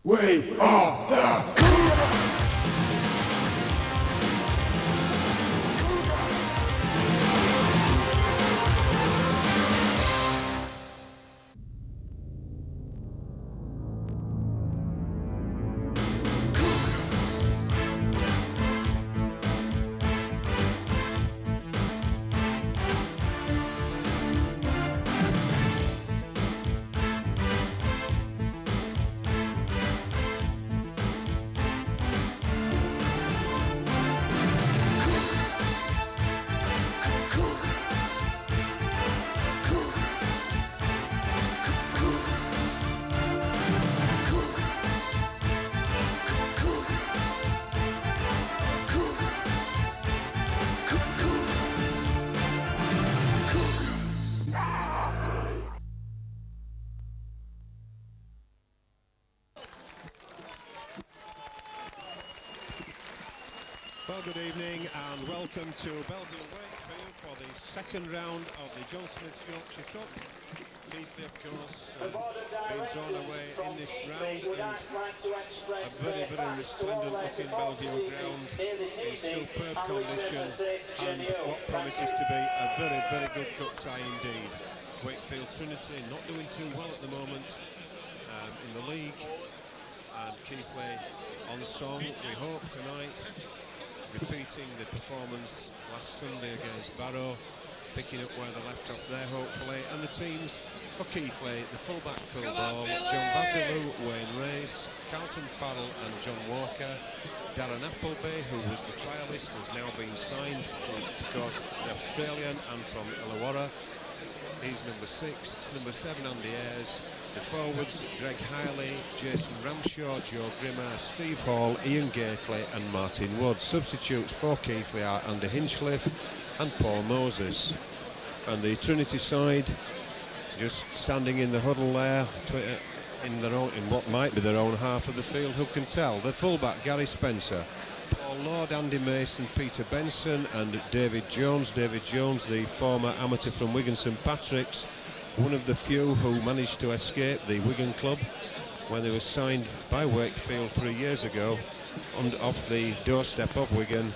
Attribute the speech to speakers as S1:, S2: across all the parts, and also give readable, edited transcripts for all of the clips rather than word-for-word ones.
S1: We are the Cougars!
S2: Well, good evening and welcome to Bellevue Wakefield for the second round of the John Smith's Yorkshire Cup. Keighley, of course, being drawn away in this round in a very, very resplendent looking Bellevue ground in superb condition and what promises to be a very, very good cup tie indeed. Wakefield Trinity not doing too well at the moment in the league, and Keighley on song, we hope, tonight, repeating the performance last Sunday against Barrow, picking up where they left off there hopefully. And the teams for Keighley, the fullback Phil Ball, John Basilu, Wayne Race, Carlton Farrell and John Walker. Darren Appleby, who was the trialist, has now been signed, of course, Australian and from Illawarra. He's number 6. It's number 7, Andy Ayres. The forwards, Greg Keighley, Jason Ramshaw, Joe Grimmer, Steve Hall, Ian Gately and Martin Wood. Substitutes for Keighley are Andy Hinchliffe and Paul Moses. And the Trinity side just standing in the huddle there in what might be their own half of the field, who can tell. The fullback, Gary Spencer, Paul Lord, Andy Mason, Peter Benson and David Jones. David Jones, the former amateur from Wigan St Patrick's, one of the few who managed to escape the Wigan club when they were signed by Wakefield 3 years ago off the doorstep of Wigan,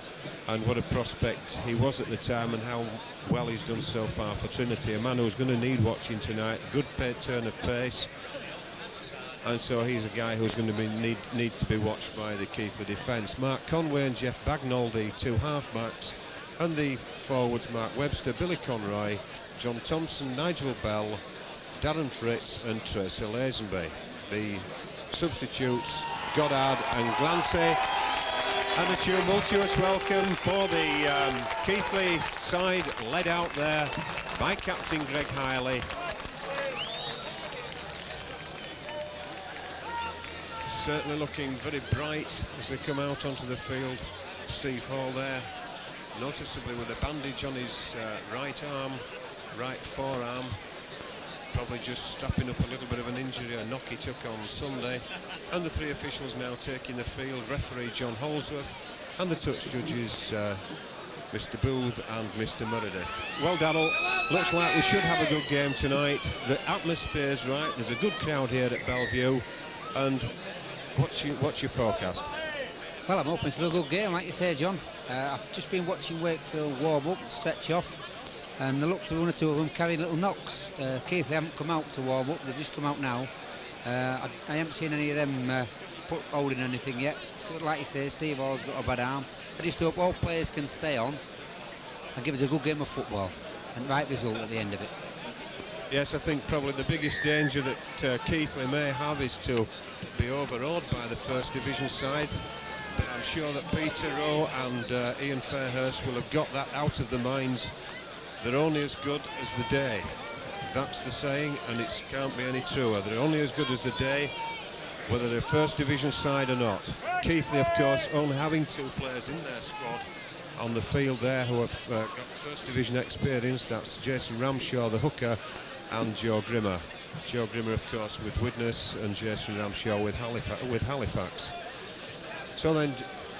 S2: and what a prospect he was at the time and how well he's done so far for Trinity. A man who's going to need watching tonight, good turn of pace, and so he's a guy who's going to need to be watched by the Keighley defence. Mark Conway and Jeff Bagnall, the two half-backs, and the forwards, Mark Webster, Billy Conroy, John Thompson, Nigel Bell, Darren Fritz and Tracy Lazenby. The substitutes, Goddard and Glancy. And a tumultuous welcome for the Keighley side, led out there by captain Greg Keighley. Certainly looking very bright as they come out onto the field. Steve Hall there, noticeably with a bandage on his right forearm, probably just strapping up a little bit of an injury, a knock he took on Sunday. And the three officials now taking the field, referee John Holsworth and the touch judges Mr Booth and Mr Meredith. Well, Darrell, looks like we should have a good game tonight. The atmosphere's right, there's a good crowd here at Bellevue, and what's your forecast?
S3: Well, I'm hoping for a good game, like you say, John. I've just been watching Wakefield warm up, stretch off, and they look to one or two of them carrying little knocks. Keighley haven't come out to warm up, they've just come out now. I haven't seen any of them holding anything yet. So, like you say, Steve Hall's got a bad arm. I just hope all players can stay on and give us a good game of football and right result at the end of it.
S2: Yes, I think probably the biggest danger that Keighley may have is to be overawed by the First Division side. But I'm sure that Peter Rowe and Ian Fairhurst will have got that out of their minds. They're only as good as the day. That's the saying, and it can't be any truer. They're only as good as the day, whether they're First Division side or not. Keighley, of course, only having 2 players in their squad on the field there who have got First Division experience. That's Jason Ramshaw, the hooker, and Joe Grimmer. Joe Grimmer, of course, with Widnes, and Jason Ramshaw with Halifax. So then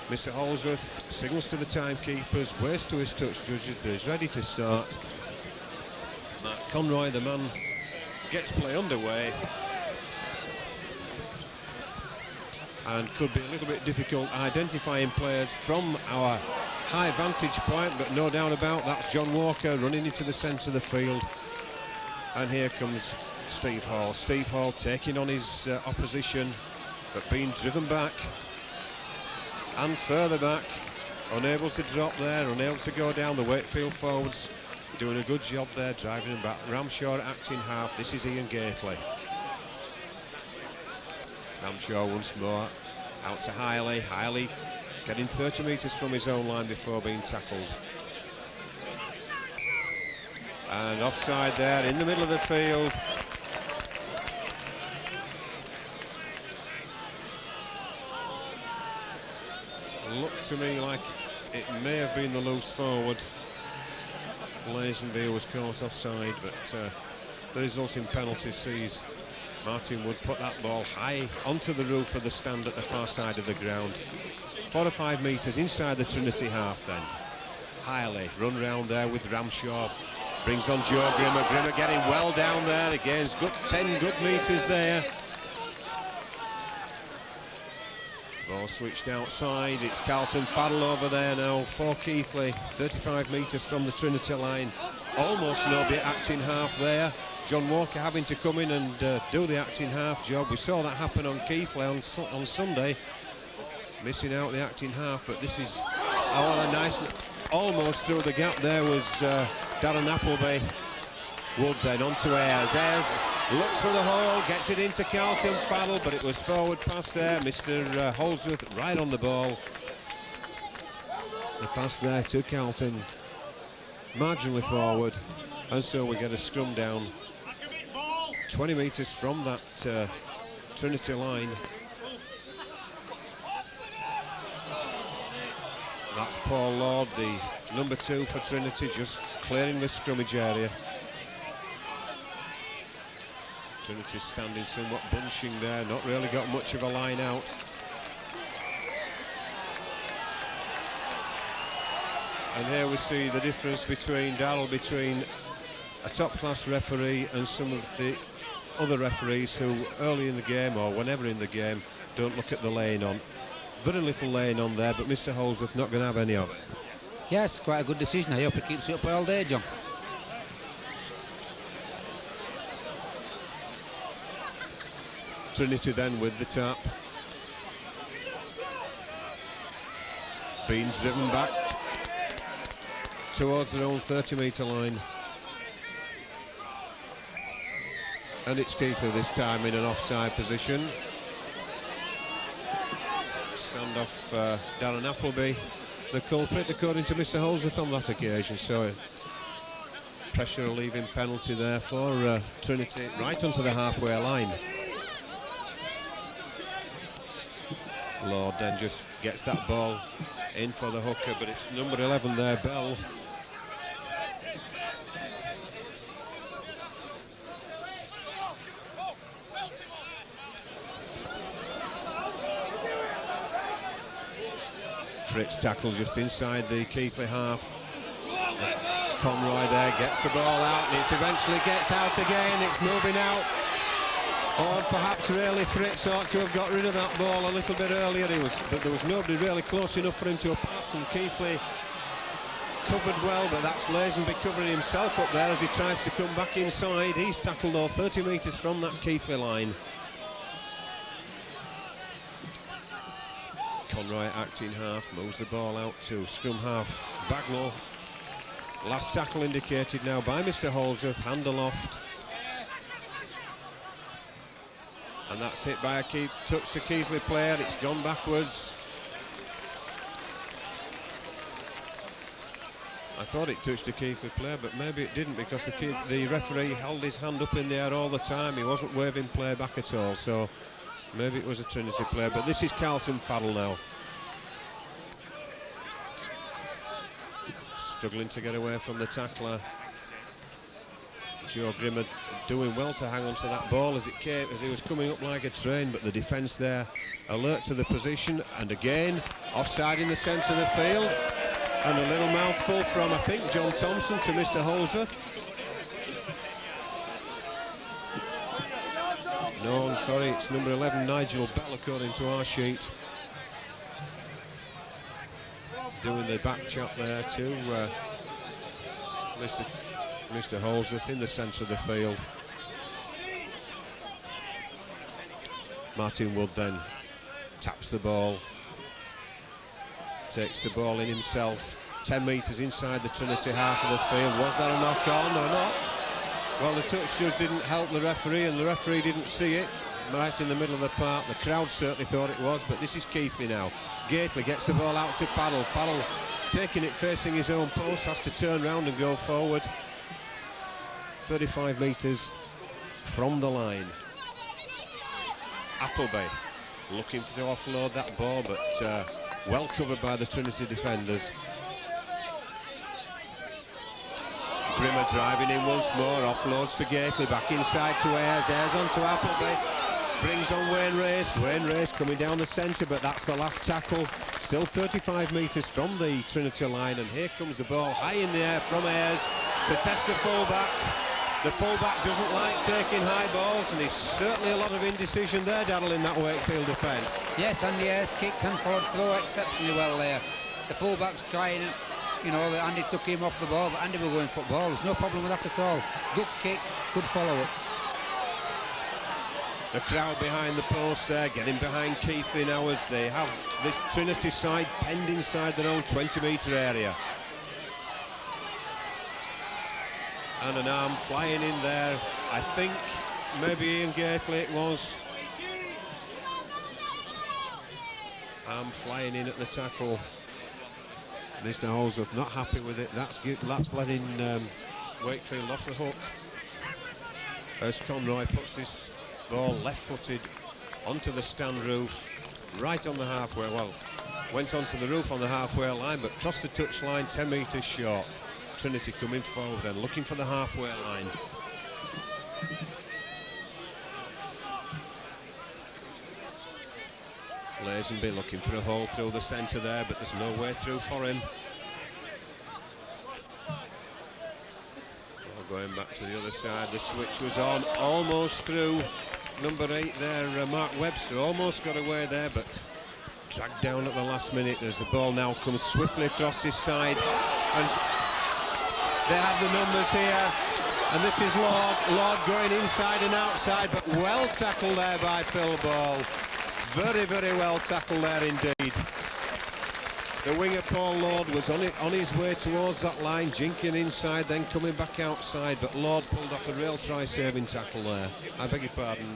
S2: Mr Holsworth signals to the timekeepers, waves to his touch judges that he's ready to start. Mark Conroy, the man, gets play underway. and could be a little bit difficult identifying players from our high vantage point, but no doubt about that's John Walker running into the centre of the field. And here comes Steve Hall. Steve Hall taking on his opposition, but being driven back and further back, unable to drop there, unable to go down. The Wakefield forwards doing a good job there, driving him back. Ramshaw acting half. This is Ian Gately. Ramshaw once more, out to Keighley. Keighley getting 30 metres from his own line before being tackled. And offside there in the middle of the field. Looked to me like it may have been the loose forward. Lazenby was caught offside, but the resulting penalty sees Martin Wood put that ball high onto the roof of the stand at the far side of the ground. 4 or 5 metres inside the Trinity half then. Keighley run round there with Ramshaw. Brings on Joe Grimmer. Grimmer getting well down there again. Good 10 good metres there. Ball switched outside. It's Carlton Farrell over there now for Keighley. 35 metres from the Trinity line. Almost nobody acting half there. John Walker having to come in and do the acting half job. We saw that happen on Keighley on Sunday. Missing out the acting half, but this is a nice, almost through the gap there was Darren Appleby. Wood then onto Ayres. Ayres looks for the hole, gets it into Carlton Farrell, but it was forward pass there. Mr. Holdsworth right on the ball. The pass there to Carlton, marginally forward, and so we get a scrum down 20 metres from that Trinity line. That's Paul Lord, the number 2 for Trinity, just clearing the scrummage area. Trinity standing somewhat bunching there, not really got much of a line out. And here we see the difference between a top-class referee and some of the other referees who early in the game or whenever in the game don't look at the lane on. Very little lane on there, but Mr. Holdsworth not going to have any of it.
S3: Yes, quite a good decision. I hope he keeps it up all day, John.
S2: Trinity then with the tap. Being driven back towards their own 30-metre line. And it's Keighley this time in an offside position. Standoff Darren Appleby, the culprit according to Mr. Holdsworth on that occasion, so pressure relieving penalty there for Trinity right onto the halfway line. Lord then just gets that ball in for the hooker, but it's number 11 there, Bell. Fritz tackle just inside the Keighley half. Conroy there gets the ball out, and it eventually gets out again. It's moving out. Or perhaps really Fritz ought to have got rid of that ball a little bit earlier. But there was nobody really close enough for him to pass, and Keighley covered well, but that's Lazenby covering himself up there as he tries to come back inside. He's tackled all 30 metres from that Keighley line. Conroy acting half, moves the ball out to scrum half Bagnall. Last tackle indicated now by Mr. Holdsworth, hand aloft. And that's hit by a touch to Keighley player, it's gone backwards. I thought it touched a Keighley player, but maybe it didn't, because the referee held his hand up in the air all the time. He wasn't waving play back at all, so maybe it was a Trinity player. But this is Carlton Farrell now. Struggling to get away from the tackler. Joe Grimmer doing well to hang on to that ball as it came, as he was coming up like a train, but the defence there alert to the position, and again offside in the centre of the field, and a little mouthful from I think John Thompson to Mr. Holdsworth. No, I'm sorry, it's number 11, Nigel Bell, according to our sheet. Doing the back chop there to Mr. Holsworth in the centre of the field. Martin Wood then taps the ball, takes the ball in himself, 10 metres inside the Trinity half of the field. Was that a knock on or not? Well, the touch judge didn't help the referee, and the referee didn't see it. Right in the middle of the park, the crowd certainly thought it was, but this is Keighley now. Keighley gets the ball out to Farrell. Farrell taking it facing his own post, has to turn round and go forward. 35 metres from the line. Appleby looking to offload that ball, but well covered by the Trinity defenders. Grimmer driving in once more, offloads to Gately, back inside to Ayres. Ayres on to Appleby, brings on Wayne Race. Wayne Race coming down the centre, but that's the last tackle. Still 35 metres from the Trinity line, and here comes the ball high in the air from Ayres to test the fullback. The fullback doesn't like taking high balls, and there's certainly a lot of indecision there, Daryl, in that Wakefield defence.
S3: Yes, Andy Ayres kicked and followed through exceptionally well there. The fullback's crying, you know, that Andy took him off the ball, but Andy will go in football. There's no problem with that at all. Good kick, good follow-up.
S2: The crowd behind the post there, getting behind Keighley now as they have this Trinity side penned inside their own 20-metre area. And an arm flying in there. I think maybe Ian Gately it was. Arm flying in at the tackle. Mr. Holsworth not happy with it. That's letting Wakefield off the hook. As Conroy puts his ball left-footed onto the stand roof, right on the halfway. Well, went onto the roof on the halfway line, but crossed the touchline 10 metres short. Trinity coming forward then, looking for the halfway line. Lazenby looking for a hole through the centre there, but there's no way through for him. Going back to the other side, the switch was on, almost through. Number 8 there, Mark Webster, almost got away there, but dragged down at the last minute as the ball now comes swiftly across his side. And they have the numbers here, and this is Lord going inside and outside, but well tackled there by Phil Ball. Very, very well tackled there indeed. The winger Paul Lord was on his way towards that line, jinking inside, then coming back outside, but Lord pulled off a real try-saving tackle there. I beg your pardon,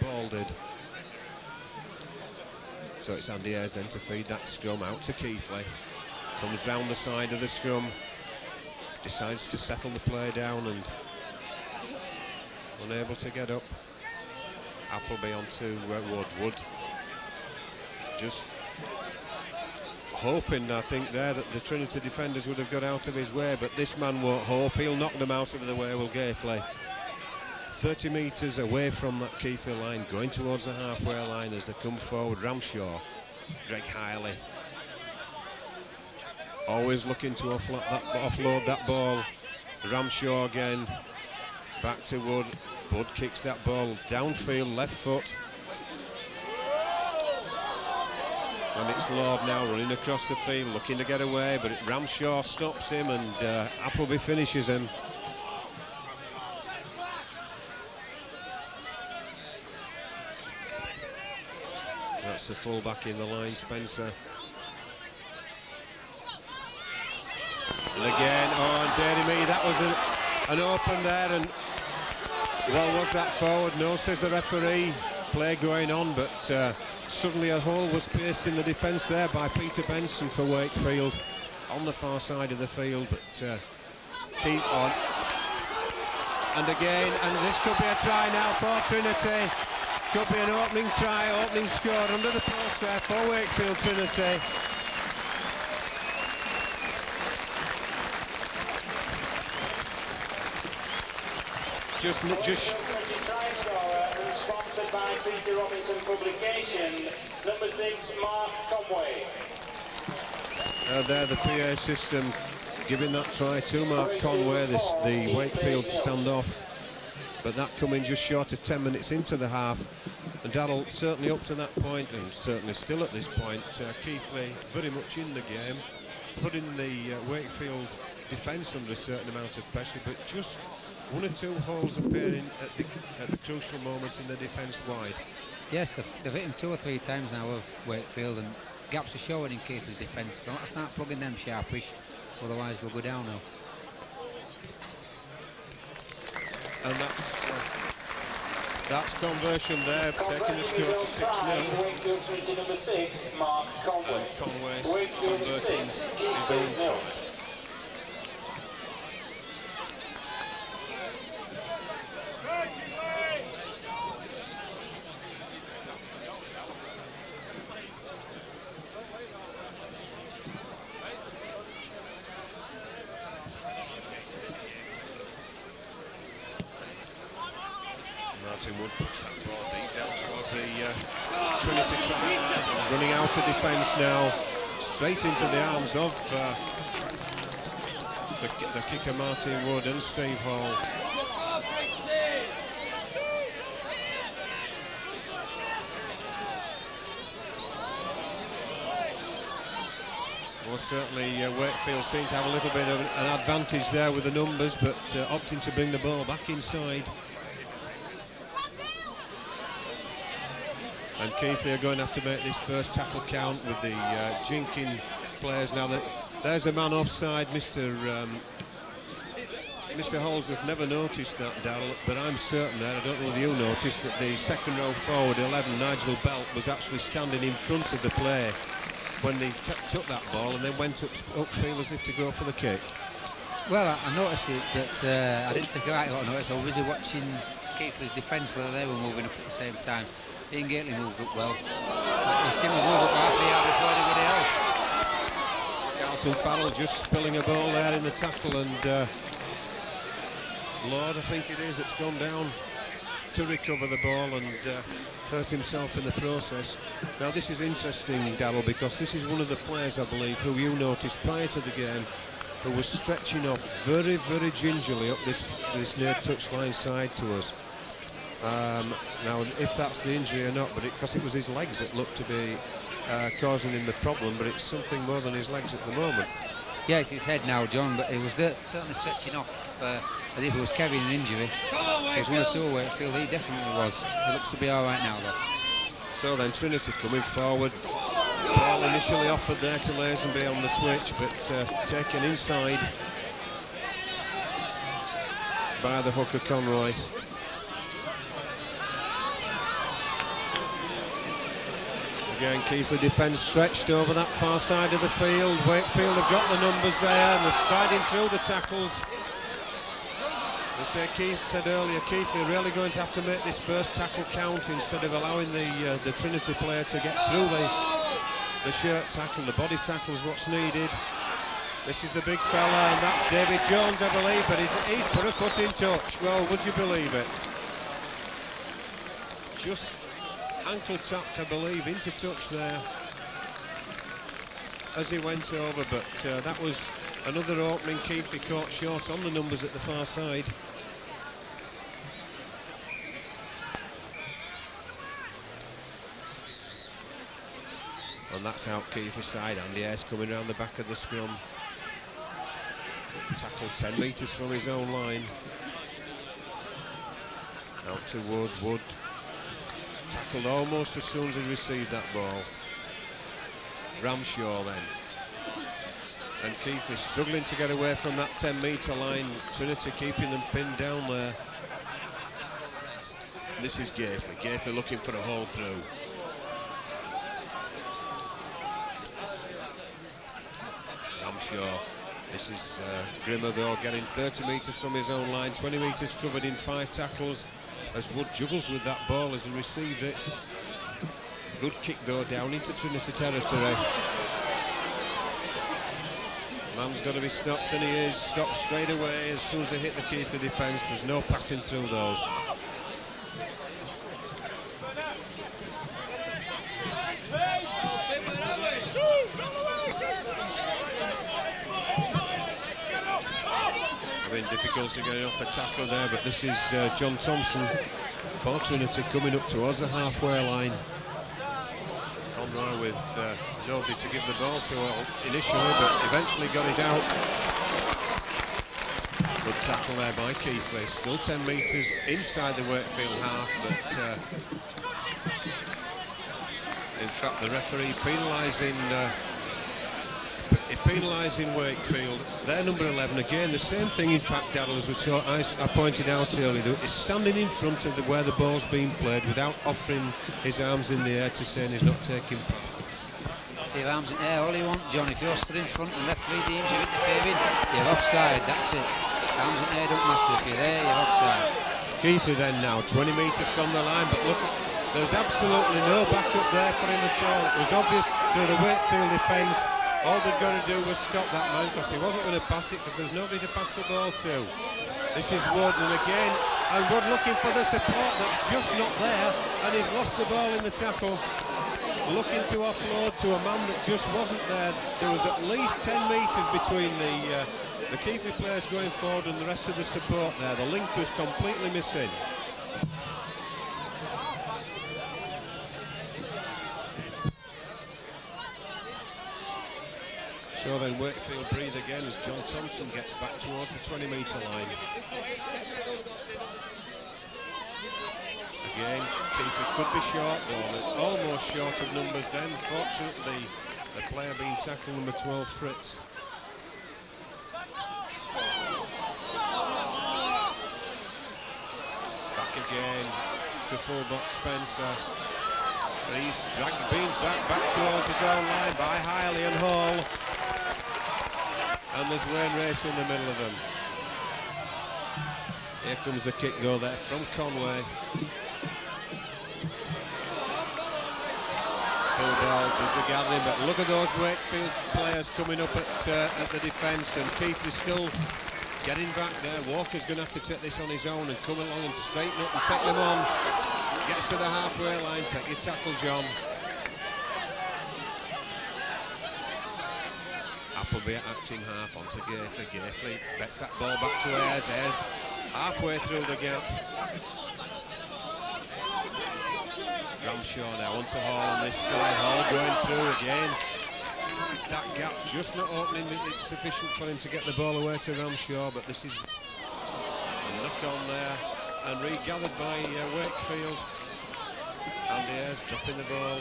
S2: Ball did. So it's Andy Ayres then to feed that scrum out to Keighley. Comes round the side of the scrum, decides to settle the play down and unable to get up. Appleby onto Wood. Just hoping, I think, there that the Trinity defenders would have got out of his way, but this man won't hope. He'll knock them out of the way, will Gately. 30 metres away from that Keighley line, going towards the halfway line as they come forward. Ramshaw, Greg Hiley, always looking to offload that ball. Ramshaw again, back to Wood. Wood kicks that ball downfield, left foot. And it's Lord now running across the field, looking to get away, but Ramshaw stops him and Appleby finishes him. That's the full-back in the line, Spencer. And again, oh, and dearie me, that was an open there, and well, was that forward? No, says the referee. Play going on, but suddenly a hole was pierced in the defence there by Peter Benson for Wakefield on the far side of the field, but keep on. And again, and this could be a try now for Trinity. Could be an opening try, opening score under the post there for Wakefield Trinity. Just
S1: sponsored by Peter Robinson Publication, number 6, Mark Conway.
S2: There the PA system giving that try to Mark Conway, the Wakefield standoff but that coming just short of 10 minutes into the half. And Darrell certainly up to that point, and certainly still at this point, Keighley very much in the game, putting the Wakefield defence under a certain amount of pressure, but just one or two holes appearing at the crucial moment in the defence wide.
S3: Yes, they've hit him 2 or 3 times now of Wakefield, and gaps are showing in Keighley's defence. They'll have to start plugging them sharpish, otherwise they'll go down now.
S2: And that's conversion there, taking the score to 6-0.
S1: Wakefield Trinity number 6, Mark Conway.
S2: And Conway's
S1: Wakefield
S2: converting
S1: 6,
S2: his own try. Wood puts that ball deep down towards the Trinity try. Running out of defence now, straight into the arms of the kicker Martin Wood and Steve Hall. Well, certainly Wakefield seem to have a little bit of an advantage there with the numbers, but opting to bring the ball back inside. And Keighley are going to have to make this first tackle count with the jinking players. Now, there's a man offside. Mr. Holsworth never noticed that, Darrell, but I'm certain that, I don't know whether you noticed, that the second row forward, 11, Nigel Belt, was actually standing in front of the play when they took that ball and then went upfield as if to go for the kick.
S3: Well, I noticed it, but I didn't take a lot of notice. I was busy watching Keighley's defence, whether they were moving up at the same time. Ian Gately moved up well. He seemed to move up half the yard before anybody else.
S2: Carlton Farrell just spilling a ball there in the tackle, and Lord, I think it is, it's gone down to recover the ball and hurt himself in the process. Now this is interesting, Darrell, because this is one of the players, I believe, who you noticed prior to the game, who was stretching off very, very gingerly up this near touchline side to us. Now, if that's the injury or not, but because it was his legs that looked to be causing him the problem, but it's something more than his legs at the moment.
S3: Yeah, it's his head now, John, but he was certainly stretching off as if he was carrying an injury. It was 1 or 2 Wakefield, he definitely was. He looks to be all right now, though.
S2: So then Trinity coming forward. Ball initially offered there to Lazenby on the switch, but taken inside by the hooker Conroy. Again, Keighley defence stretched over that far side of the field. Wakefield have got the numbers there, and they're striding through the tackles. As Keith said earlier, Keighley are really going to have to make this first tackle count instead of allowing the Trinity player to get through the shirt tackle. The body tackle is what's needed. This is the big fella, and that's David Jones, I believe, but he's put a foot in touch. Well, would you believe it? Just ankle tapped, I believe, into touch there as he went over, but that was another opening Keighley caught short on the numbers at the far side. And that's out Keighley side. Andy Ayres coming around the back of the scrum. Tackled 10 metres from his own line. Out to Wood. Wood tackled almost as soon as he received that ball. Ramshaw then. And Keighley struggling to get away from that 10-metre line. Trinity keeping them pinned down there. This is Gately. Gately looking for a hole through. Ramshaw. This is Grimmer though, getting 30 metres from his own line. 20 metres covered in 5 tackles. As Wood juggles with that ball as he received it. Good kick though down into Trinity territory. Man's got to be stopped, and he is stopped straight away as soon as they hit the Keighley defence. There's no passing through those. I mean, difficulty getting off the tackle there, but this is John Thompson for Trinity coming up towards the halfway line. Conroy with nobody to give the ball to initially, but eventually got it out. Good tackle there by Keighley. Still 10 metres inside the Wakefield half, but in fact the referee penalising Wakefield. They're number 11 again. The same thing, in fact, Daryl, as I pointed out earlier, is standing in front of where the ball's being played without offering his arms in the air to say he's not taking part.
S3: Your arms in the air all you want, John. If you're stood in front and referee deems you interfering, you're offside. That's it. Arms in the air don't matter. If you're there, you're offside.
S2: Keighley then now 20 metres from the line, but look, there's absolutely no backup there for him at all. It was obvious to the Wakefield defence. All they'd got to do was stop that man, because he wasn't going to pass it, because there's nobody to pass the ball to. This is Wood, and again, and Wood looking for the support that's just not there, and he's lost the ball in the tackle. Looking to offload to a man that just wasn't there. There was at least 10 metres between the Keighley players going forward and the rest of the support there. The link was completely missing. So then Wakefield breathe again as John Thompson gets back towards the 20-metre line. Again, Keighley could be short, though, almost short of numbers then. Fortunately, the player being tackled, number 12, Fritz. Back again to full-back Spencer. He's being dragged back towards his own line by Hiley and Hall. And there's Wayne Race in the middle of them. Here comes the kick goal there from Conway. Full ball does the gathering, but look at those Wakefield players coming up at the defence, and Keith is still getting back there. Walker's going to have to take this on his own and come along and straighten up and take them on. Gets to the halfway line, take your tackle, John. Appleby at acting half onto Gately. Gately bets that ball back to Ayres. Ayres halfway through the gap. Ramshaw now onto Hall on this side. Hall going through again. That gap just not opening. It's sufficient for him to get the ball away to Ramshaw, but this is a knock on there and regathered by Wakefield. And Ayres dropping the ball.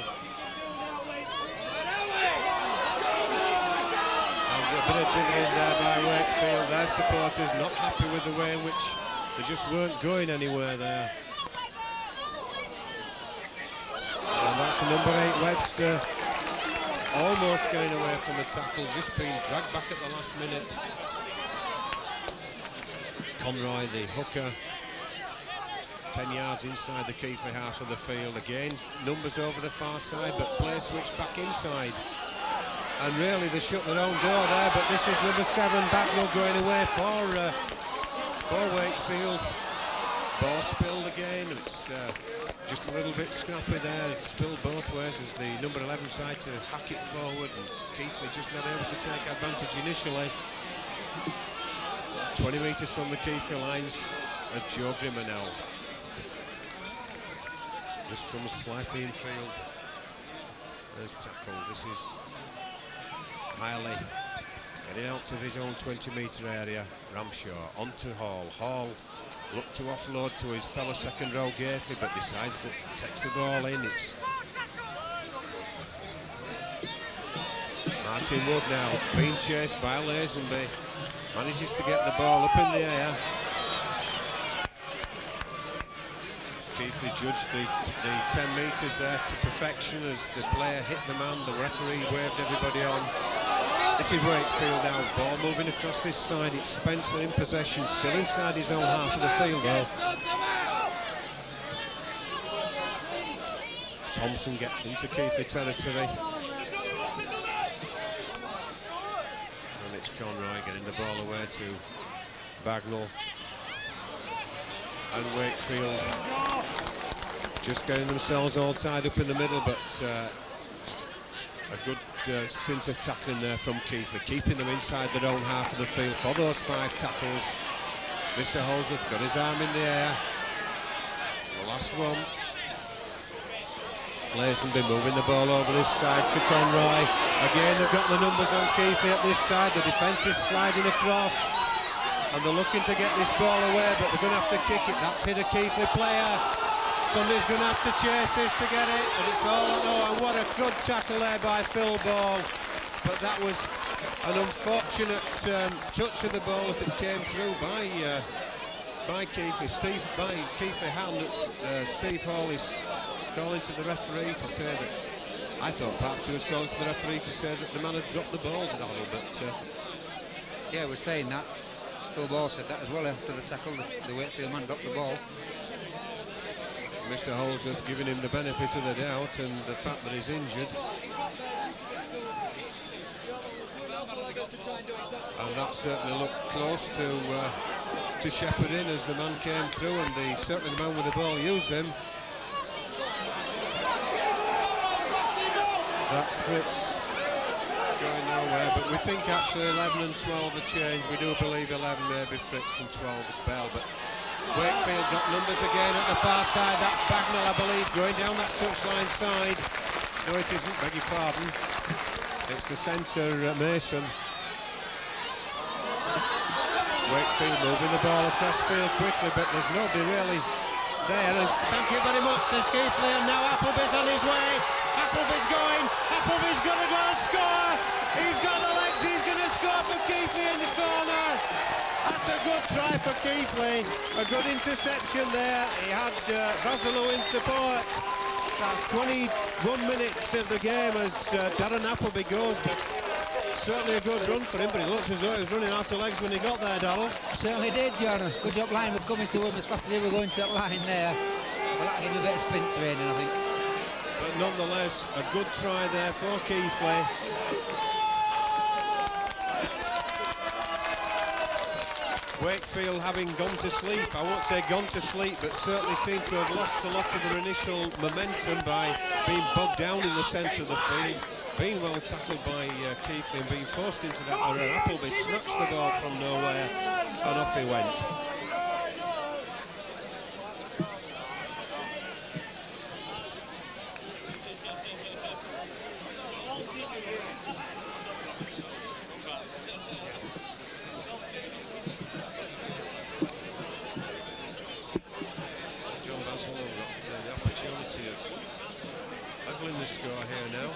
S2: A bit of digging there by Wakefield. Their supporters not happy with the way in which they just weren't going anywhere there. And that's the number 8 Webster, almost getting away from the tackle, just being dragged back at the last minute. Conroy, the hooker, 10 yards inside the Keighley half of the field. Again, numbers over the far side, but play switch back inside. And really they shut their own door there, but this is number 7, Bagnall, going away for Wakefield. Ball spilled again, and it's just a little bit scrappy there. It spilled both ways as the number 11 tried to hack it forward, and Keighley just not able to take advantage initially. 20 metres from the Keighley lines as Joe Grimmer now. Just comes slightly infield. There's tackle. This is Hiley getting out to his own 20-metre area. Ramshaw onto Hall. Hall looked to offload to his fellow second row Gately, but decides that takes the ball in. It's Martin Wood now being chased by Lazenby. Manages to get the ball up in the air. Keighley judged the 10 metres there to perfection as the player hit the man. The referee waved everybody on. This is Wakefield now. Ball moving across this side. It's Spencer in possession, still inside his own half of the field though. Thompson gets into Keighley territory. And it's Conroy getting the ball away to Bagnall. And Wakefield just getting themselves all tied up in the middle, but a good stint of tackling there from Keighley, keeping them inside their own half of the field for those 5 tackles. Mr. Holsworth got his arm in the air. The last one. Lazenby moving the ball over this side to Conroy. Again, they've got the numbers on Keighley at this side. The defence is sliding across. And they're looking to get this ball away, but they're going to have to kick it. That's hit a Keighley player. Somebody's going to have to chase this to get it. And it's all on. Oh, and what a good tackle there by Phil Ball. But that was an unfortunate touch of the ball as it came through by Keighley. By Keighley hand. Steve Hall is calling to the referee to say that, I thought perhaps he was calling to the referee to say that the man had dropped the ball, Donald, but
S3: yeah, we're saying that. Phil Ball said that as well after the tackle. The Wakefield man dropped the ball.
S2: Mr. Holsworth giving him the benefit of the doubt and the fact that he's injured. And that certainly looked close to shepherding as the man came through, and certainly the man with the ball used him. That's Fritz going nowhere, but we think actually 11 and 12 are changed. We do believe 11 maybe Fritz and 12 a spell, but Wakefield got numbers again at the far side. That's Bagnall, I believe, going down that touchline side. No, it isn't, beg your pardon. It's the centre, Mason. Wakefield moving the ball across field quickly, but there's nobody really there. And thank you very much, says Keighley, and now Appleby's on his way. Appleby's going. Appleby's going to go and score. He's got the legs. He's going to score for Keighley in the corner. That's a good try for Keighley. A good interception there. He had Vassalou in support. That's 21 minutes of the game as Darren Appleby goes, but certainly a good run for him, but it looked as though he was running out of legs when he got there, Darrell.
S3: Certainly did, John. Good job line were coming to him as fast as he were going to that line there. Well, that'll give him a bit of sprint training, I think.
S2: But nonetheless, a good try there for Keighley. Wakefield having gone to sleep, I won't say gone to sleep, but certainly seem to have lost a lot of their initial momentum by being bogged down in the centre of the field, being well tackled by Keighley and being forced into that error. Appleby snatched the ball from nowhere and off he went. The score here now.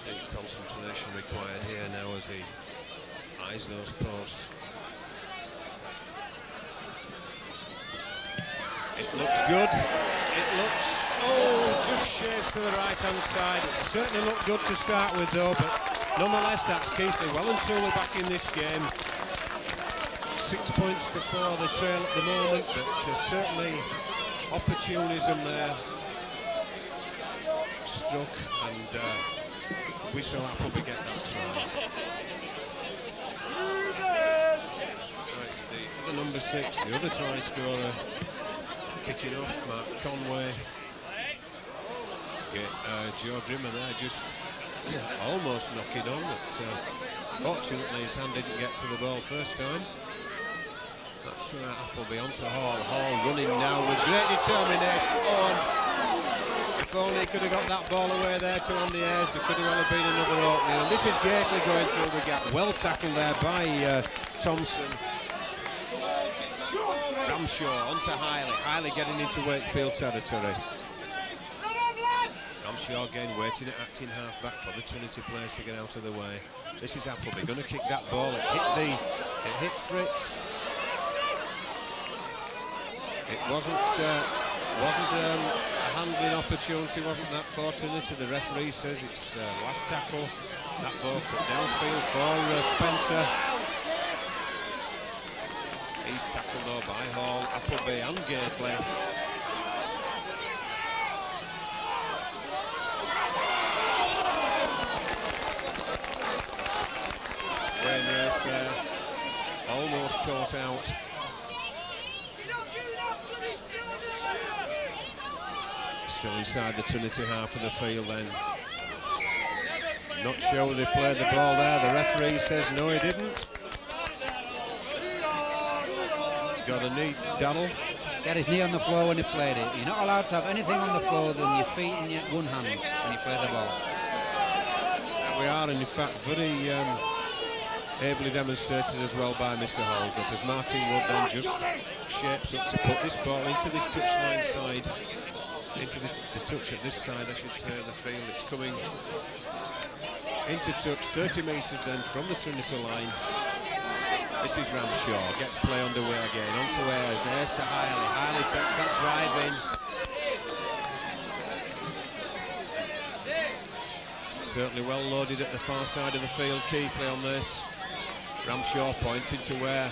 S2: Deep concentration required here now as he eyes those posts. It looks good. It looks, just shaves to the right-hand side. It certainly looked good to start with, though, but nonetheless, that's Keighley well and truly back in this game. 6 points to 4 the trail at the moment, but certainly opportunism there struck, and we saw Appleby get that try. So it's the other number 6, the other try scorer, kicking off, Mark Conway. Joe Grimmer there just almost knocking on, but fortunately his hand didn't get to the ball first time. That's right, Appleby onto Hall. Hall running now with great determination. And if only he could have got that ball away there to Andy Ayres, there could have well been another opening. And this is Keighley going through the gap. Well tackled there by Thompson. Ramshaw onto Hiley. Hiley getting into Wakefield territory. Ramshaw again waiting at acting half-back for the Trinity players to get out of the way. This is Appleby going to kick that ball. It hit Fritz. It wasn't a handling opportunity, wasn't that fortunate. The referee says it's last tackle. That ball put downfield for Spencer. He's tackled though by Hall, Appleby and Gately. Wayne Race there, almost caught out. Still inside the Trinity half of the field then. Not sure whether he played the ball there. The referee says no, he didn't. Got a knee, Daniel.
S3: He had his knee on the floor when he played it. You're not allowed to have anything on the floor than your feet and your one hand when you play the ball.
S2: We are, and in fact, very ably demonstrated as well by Mr. Holmes, as Martin Wood then just shapes up to put this ball into this touchline side, into the touch at this side, I should say, of the field. It's coming into touch, 30 metres then from the Trinity line. This is Ramshaw, gets play underway again, onto Ayres, Ayres to Keighley, Keighley takes that drive in. Certainly well loaded at the far side of the field, Keighley on this. Ramshaw pointing to where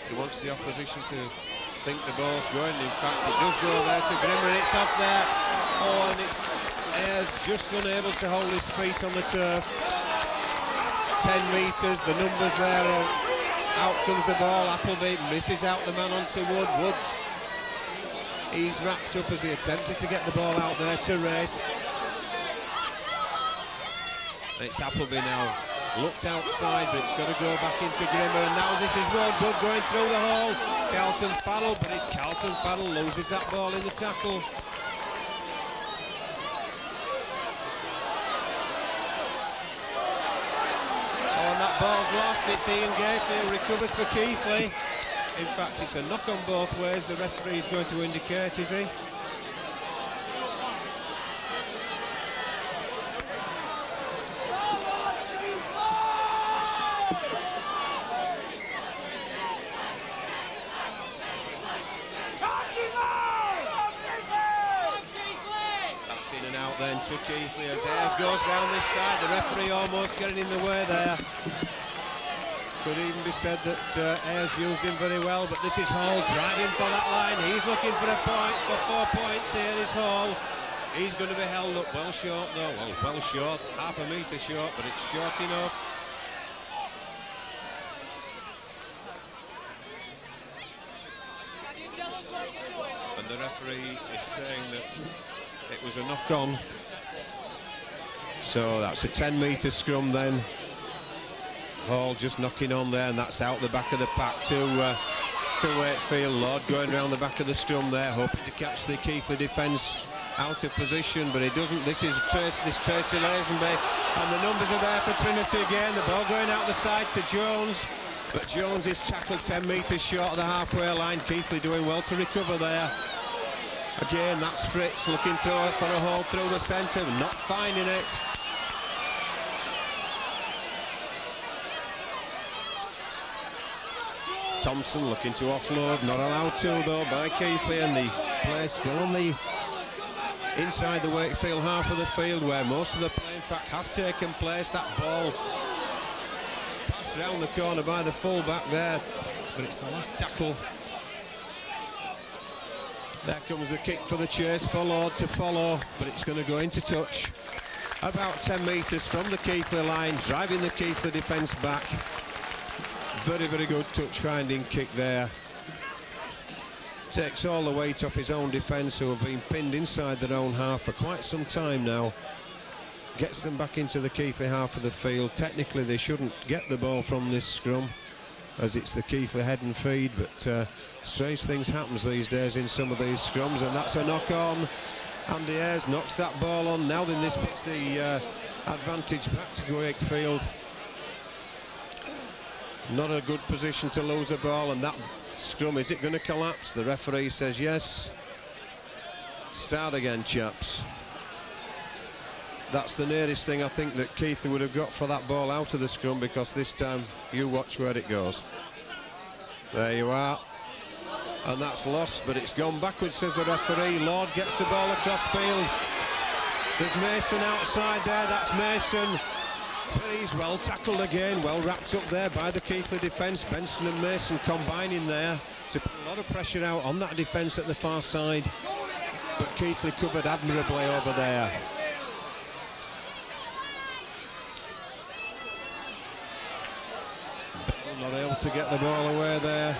S2: he wants the opposition to think the ball's going. In fact, it does go there to Grimmer, and it's off there. Oh, and Ayres just unable to hold his feet on the turf. 10 metres, the numbers there are, out comes the ball. Appleby misses out the man onto Wood. Woods, he's wrapped up as he attempted to get the ball out there to race. It's Appleby now, looked outside, but it's got to go back into Grimmer, and now this is Wood going through the hole. Carlton Farrell, but Carlton Farrell loses that ball in the tackle. Oh, and that ball's lost. It's Ian Gately who recovers for Keighley. In fact, it's a knock on both ways. The referee is going to indicate, is he? Then to Keighley as Ayres goes round this side. The referee almost getting in the way there. Could even be said that Ayres used him very well, but this is Hall driving for that line. He's looking for a point, for 4 points here is Hall. He's going to be held up well short though. Well short, half a metre short, but it's short enough. And the referee is saying that it was a knock-on. So that's a 10-metre scrum then. Hall just knocking on there, and that's out the back of the pack to Wakefield. Lord going round the back of the scrum there, hoping to catch the Keighley defence out of position, but he doesn't. This is Tracy Lazenby, and the numbers are there for Trinity again. The ball going out the side to Jones, but Jones is tackled 10 metres short of the halfway line. Keighley doing well to recover there. Again, that's Fritz looking for a hole through the centre, not finding it. Thompson looking to offload, not allowed to though by Keighley, and the play still on the inside the Wakefield half of the field where most of the play in fact has taken place. That ball passed around the corner by the full-back there, but it's the last tackle. There comes the kick for the chase for Lord to follow, but it's going to go into touch about 10 metres from the Keighley line, driving the Keighley defence back. Very, very good touch-finding kick there. Takes all the weight off his own defence, who have been pinned inside their own half for quite some time now. Gets them back into the Keighley half of the field. Technically, they shouldn't get the ball from this scrum, as it's the Keighley head and feed, but strange things happens these days in some of these scrums, and that's a knock-on. Andy Ayres knocks that ball on. Now then this puts the advantage back to Wakefield. Not a good position to lose a ball, and that scrum, is it going to collapse? The referee says yes. Start again, chaps. That's the nearest thing I think that Keighley would have got for that ball out of the scrum, because this time you watch where it goes. There you are. And that's lost, but it's gone backwards, says the referee. Lord gets the ball across field. There's Mason outside there, that's Mason. But he's well tackled again, well wrapped up there by the Keighley defence. Benson and Mason combining there to put a lot of pressure out on that defence at the far side. But Keighley covered admirably over there. not able to get the ball away there.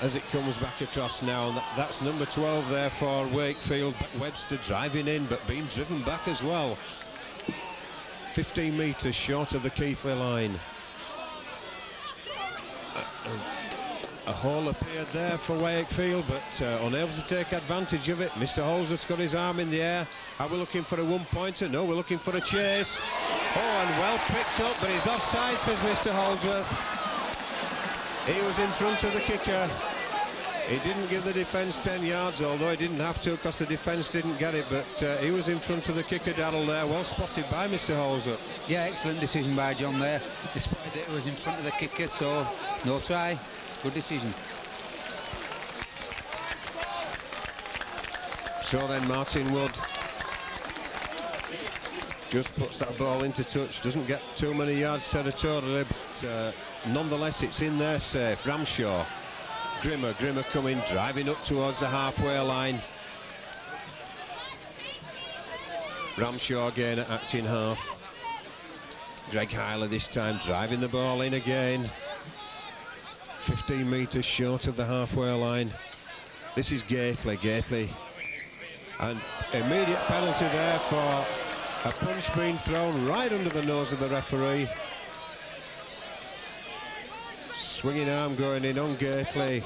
S2: As it comes back across now, and that's number 12 there for Wakefield. Webster driving in, but being driven back as well. 15 metres short of the Keighley line. A hole appeared there for Wakefield, but unable to take advantage of it. Mr. Holsworth's got his arm in the air. Are we looking for a one-pointer? No, we're looking for a chase. Oh, and well picked up, but he's offside, says Mr. Holsworth. He was in front of the kicker. He didn't give the defence 10 yards, although he didn't have to because the defence didn't get it, but he was in front of the kicker, Darrell, there. Well spotted by Mr. Holsworth.
S3: Yeah, excellent decision by John there. He spotted that it was in front of the kicker, so no try. Good decision.
S2: So then Martin Wood just puts that ball into touch. Doesn't get too many yards territorially, but nonetheless it's in there safe. Ramshaw. Grimmer coming, driving up towards the halfway line. Ramshaw again at acting half. Greg Keighley this time driving the ball in again. 15 metres short of the halfway line. This is Keighley. And immediate penalty there for a punch being thrown right under the nose of the referee. Swinging arm going in on Keighley.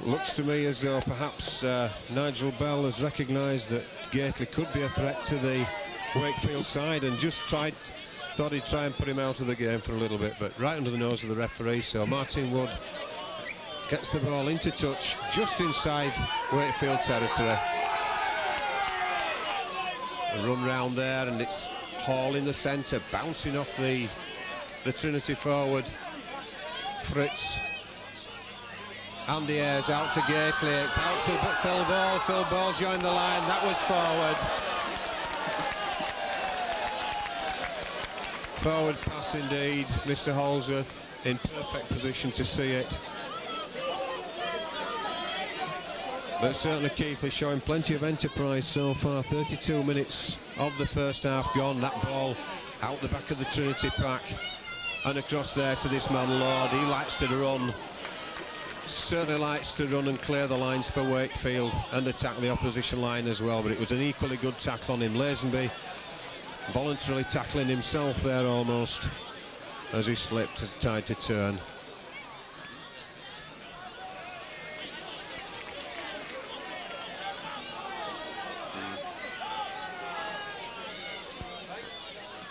S2: Looks to me as though perhaps Nigel Bell has recognised that Keighley could be a threat to the Wakefield side and just thought he'd try and put him out of the game for a little bit, but right under the nose of the referee. So Martin Wood gets the ball into touch just inside Wakefield territory. A run round there, and it's Hall in the centre, bouncing off the Trinity forward. Fritz. Andy Ayres out to Keighley. It's out to Phil Ball. Phil Ball joined the line. That was forward. Forward pass indeed. Mr. Holsworth in perfect position to see it. But certainly Keighley showing plenty of enterprise so far. 32 minutes of the first half gone. That ball out the back of the Trinity pack. And across there to this man Lord. He likes to run. Certainly likes to run and clear the lines for Wakefield and attack the opposition line as well. But it was an equally good tackle on him. Lazenby voluntarily tackling himself there almost as he slipped, tried to turn.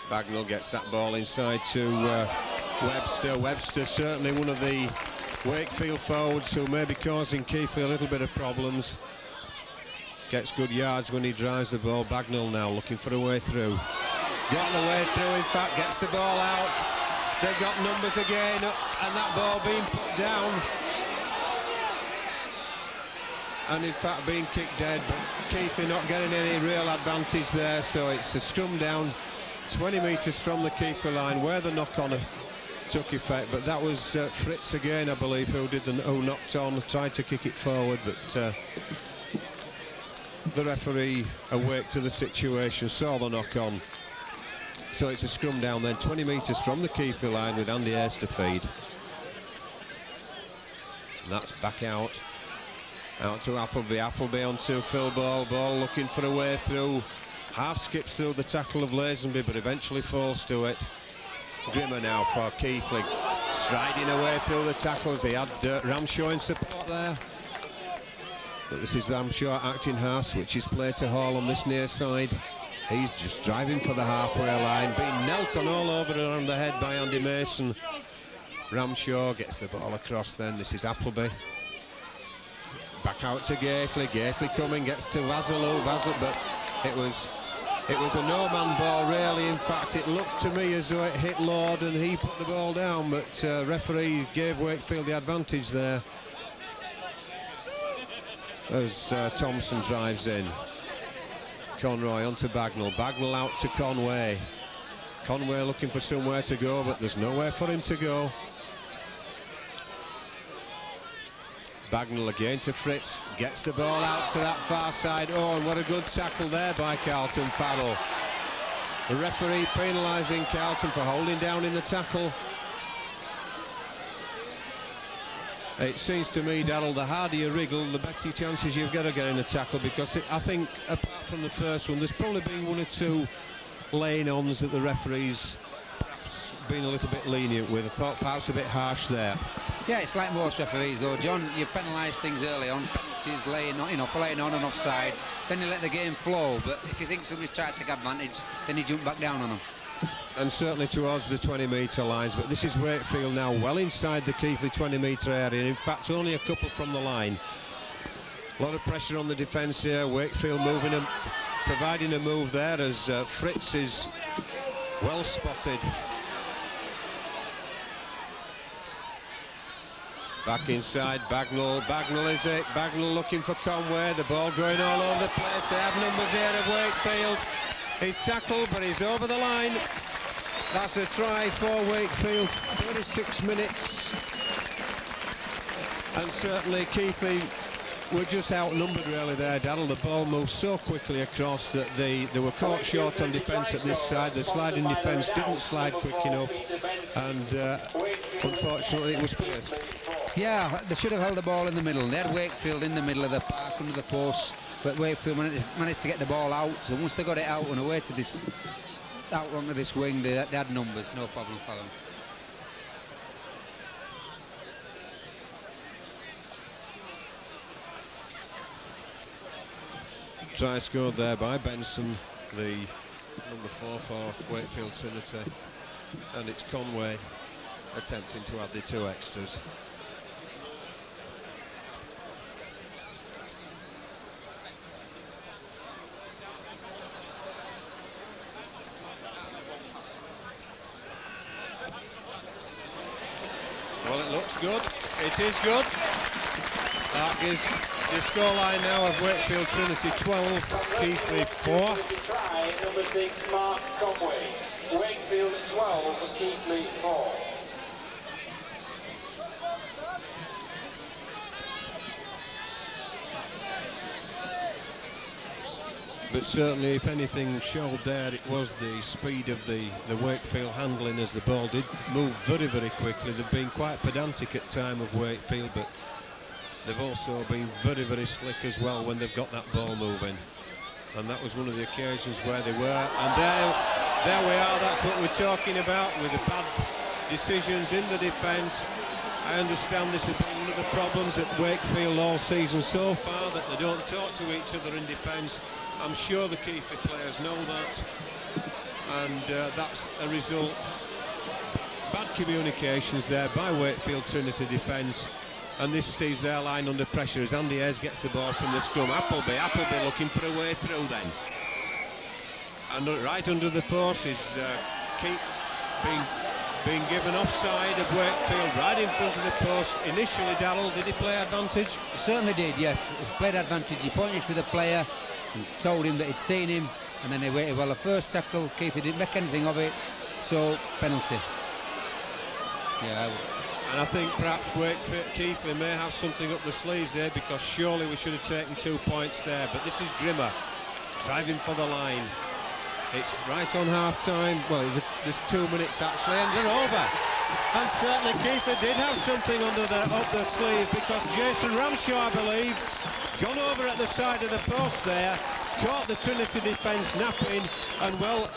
S2: Bagnall gets that ball inside to Webster. Webster certainly one of the Wakefield forwards who may be causing Keighley a little bit of problems. Gets good yards when he drives the ball. Bagnall now looking for a way through. Got the way through, in fact, gets the ball out. They've got numbers again, and that ball being put down. And in fact being kicked dead, but Keighley not getting any real advantage there, so it's a scrum down 20 metres from the Keighley line where the knock-on took effect. But that was Fritz again, I believe, who knocked on, tried to kick it forward, but the referee, awake to the situation, saw the knock-on. So it's a scrum down then, 20 metres from the Keighley line with Andy Ayres to feed. And that's back out to Appleby. Appleby onto Phil Ball. Ball looking for a way through. Half skips through the tackle of Lazenby, but eventually falls to it. Grimmer now for Keighley, striding away through the tackles. He had Ramshaw in support there. But this is Ramshaw acting half, which is play to Hall on this near side. He's just driving for the halfway line, being knelt on all over around the head by Andy Mason. Ramshaw gets the ball across then. This is Appleby. Back out to Keighley. Keighley coming, gets to Vasilou. But it was a no-man ball, really. In fact, it looked to me as though it hit Lord and he put the ball down, but referee gave Wakefield the advantage there as Thompson drives in. Conroy onto Bagnall. Bagnall out to Conway. Conway looking for somewhere to go, but there's nowhere for him to go. Bagnall again to Fritz, gets the ball out to that far side. Oh, and what a good tackle there by Carlton Farrell. The referee penalising Carlton for holding down in the tackle. It seems to me, Darrell, the harder you wriggle, the better chances you've got of getting a tackle, because I think, apart from the first one, there's probably been one or two laying-ons that the referees perhaps been a little bit lenient with. I thought perhaps a bit harsh there.
S3: Yeah, it's like most referees, though, John. You penalise things early on, penalties, laying on, for laying on and offside. Then you let the game flow. But if you think somebody's tried to take advantage, then you jump back down on them.
S2: And certainly towards the 20-metre lines, but this is Wakefield now well inside the Keighley 20-metre area. In fact, only a couple from the line. A lot of pressure on the defence here. Wakefield moving and providing a move there as Fritz is well spotted. Back inside, Bagnall is it. Bagnall looking for Conway. The ball going all over the place. They have numbers here of Wakefield. He's tackled, but he's over the line. That's a try for Wakefield. 36 minutes. And certainly Keighley were just outnumbered really there, Darrell. The ball moved so quickly across that they were caught short on defence at this side. The sliding defence didn't slide quick enough, and unfortunately it was pierced.
S3: Yeah, they should have held the ball in the middle. They had Wakefield in the middle of the park under the post, but Wakefield managed to get the ball out. So once they got it out and away to this, out onto this wing, they had numbers, no problem for them.
S2: Try scored there by Benson, the number 4 for Wakefield Trinity, and it's Conway attempting to add the 2 extras. Well, it looks good. It is good. That is the scoreline now of Wakefield Trinity 12, Keighley 4.
S1: Try number 6, Mark Conway. Wakefield 12, Keighley 4.
S2: But certainly, if anything showed there, it was the speed of the Wakefield handling as the ball did move very, very quickly. They've been quite pedantic at time of Wakefield, but they've also been very, very slick as well when they've got that ball moving. And that was one of the occasions where they were. And there we are, that's what we're talking about, with the bad decisions in the defence. I understand this has been one of the problems at Wakefield all season so far, that they don't talk to each other in defence. I'm sure the Keighley players know that, and that's a result. Bad communications there by Wakefield Trinity defence, and this sees their line under pressure as Andy Ayres gets the ball from the scrum. Appleby looking for a way through then, and right under the post is Keith being given offside of Wakefield, right in front of the post. Initially, Darrell, did he play advantage?
S3: He certainly did, yes. He played advantage. He pointed to the player and told him that he'd seen him, and then he waited. Well, the first tackle, Keighley didn't make anything of it, so penalty. Yeah.
S2: And I think perhaps Keighley may have something up the sleeves there, because surely we should have taken 2 points there. But this is Grimmer driving for the line. It's right on half-time. Well, there's 2 minutes actually, and they're over. And certainly Keighley did have something up their sleeve, because Jason Ramshaw, I believe, gone over at the side of the post there, caught the Trinity defence napping, and well,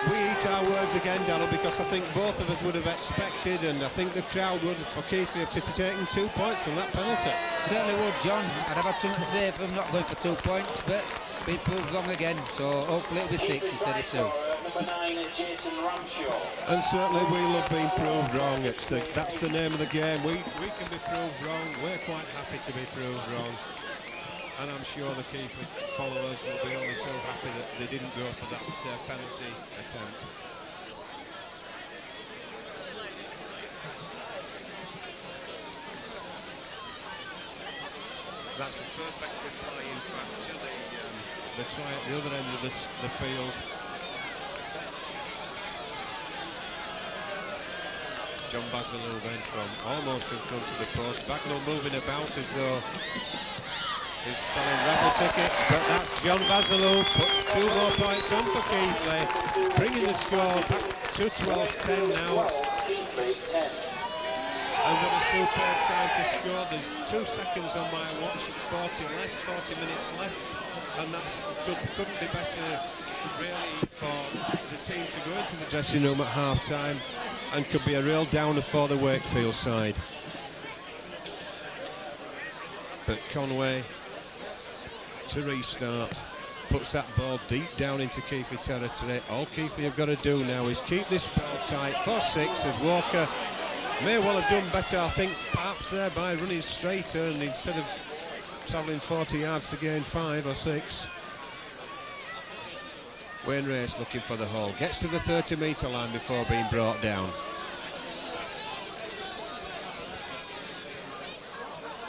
S2: we eat our words again, Darrell, because I think both of us would have expected, and I think the crowd would, for Keighley, have taken 2 points from that penalty.
S3: Certainly would, John. I'd have had something to say if I'm not going for 2 points, but been proved wrong again, so hopefully it'll be 6 instead of 2.
S1: Number 9, Jason Ramshaw.
S2: And certainly we'll have been proved wrong. That's the name of the game. We can be proved wrong. We're quite happy to be proved wrong. And I'm sure the Keighley followers will be only too happy that they didn't go for that penalty attempt. That's a perfect reply, in fact, to the try at the other end of the field. John Basilou then from almost in front of the post. Bagnall moving about as though is selling raffle tickets, but that's John Basilou, puts 2 more points on for Keighley, bringing the score back to 12-10 now. And what a superb time to score. There's 2 seconds on my watch, 40 minutes left, and that's couldn't be better really for the team to go into the dressing room at half-time, and could be a real downer for the Wakefield side. But Conway, to restart, puts that ball deep down into Keighley territory. All Keighley have got to do now is keep this ball tight for 6, as Walker may well have done better, I think, perhaps there by running straighter, and instead of travelling 40 yards to gain 5 or 6. Wayne Race looking for the hole, gets to the 30-metre line before being brought down.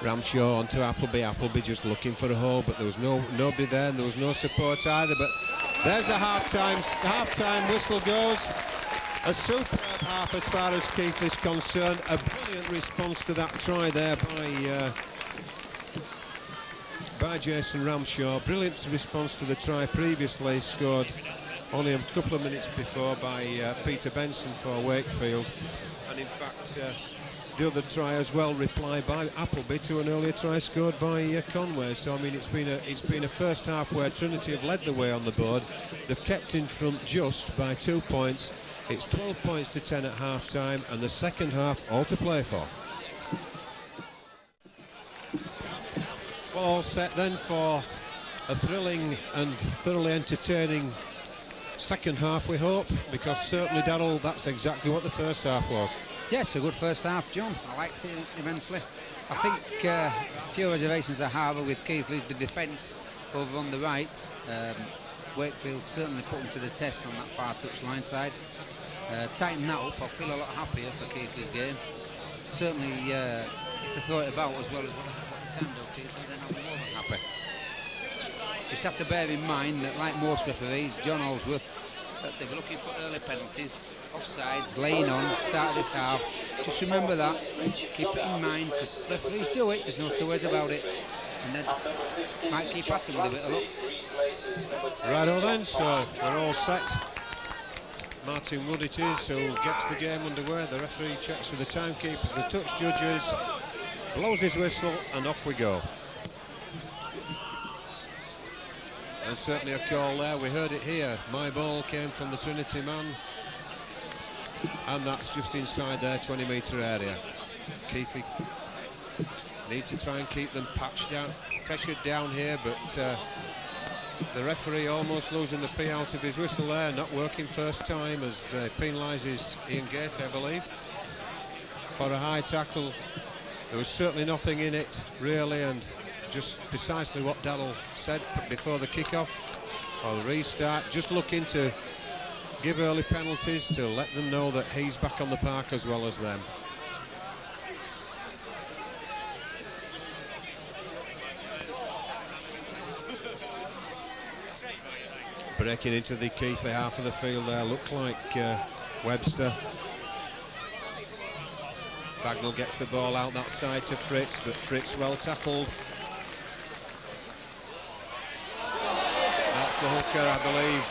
S2: Ramshaw onto Appleby. Appleby just looking for a hole, but there was nobody there, and there was no support either. But there's the half-time whistle goes. A superb half as far as Keighley's concerned. A brilliant response to that try there by Jason Ramshaw. Brilliant response to the try previously scored only a couple of minutes before by Peter Benson for Wakefield. And in fact, the other try as well replied by Appleby to an earlier try scored by Conway. So I mean, it's been a first half where Trinity have led the way on the board. They've kept in front just by 2 points. It's 12 points to 10 at half time, and the second half all to play for. Well, all set then for a thrilling and thoroughly entertaining second half, we hope, because certainly, Darryl, that's exactly what the first half was.
S3: Yes, a good first half, John. I liked it immensely. I think a few reservations I have with Keighley's the defence over on the right. Wakefield certainly put them to the test on that far touchline side. Tighten that up, I'll feel a lot happier for Keighley's game. Certainly, if they throw it about as well as what they can do, Keighley, then I'll be more than happy. Just have to bear in mind that, like most referees, John Holsworth, that they're looking for early penalties, offsides, laying on, start of this half. Just remember that, keep it in mind, because referees do it, there's no two ways about it, and then might keep at him with a bit of luck.
S2: Righto then, so we're all set. Martin Wood it is who gets the game underway. The referee checks with the timekeepers, the touch judges, blows his whistle, and off we go. And certainly a call there, we heard it here. My ball came from the Trinity man, and that's just inside their 20-metre area. Keighley need to try and keep them patched down, pressured down here, but the referee almost losing the P out of his whistle there, not working first time, as penalises Ian Gately, I believe, for a high tackle. There was certainly nothing in it, really, and just precisely what Darryl said before the kick-off or the restart, just looking to give early penalties to let them know that he's back on the park as well as them. Breaking into the Keighley half of the field there, looked like Webster. Bagnall gets the ball out that side to Fritz, but Fritz well tackled. That's the hooker, I believe.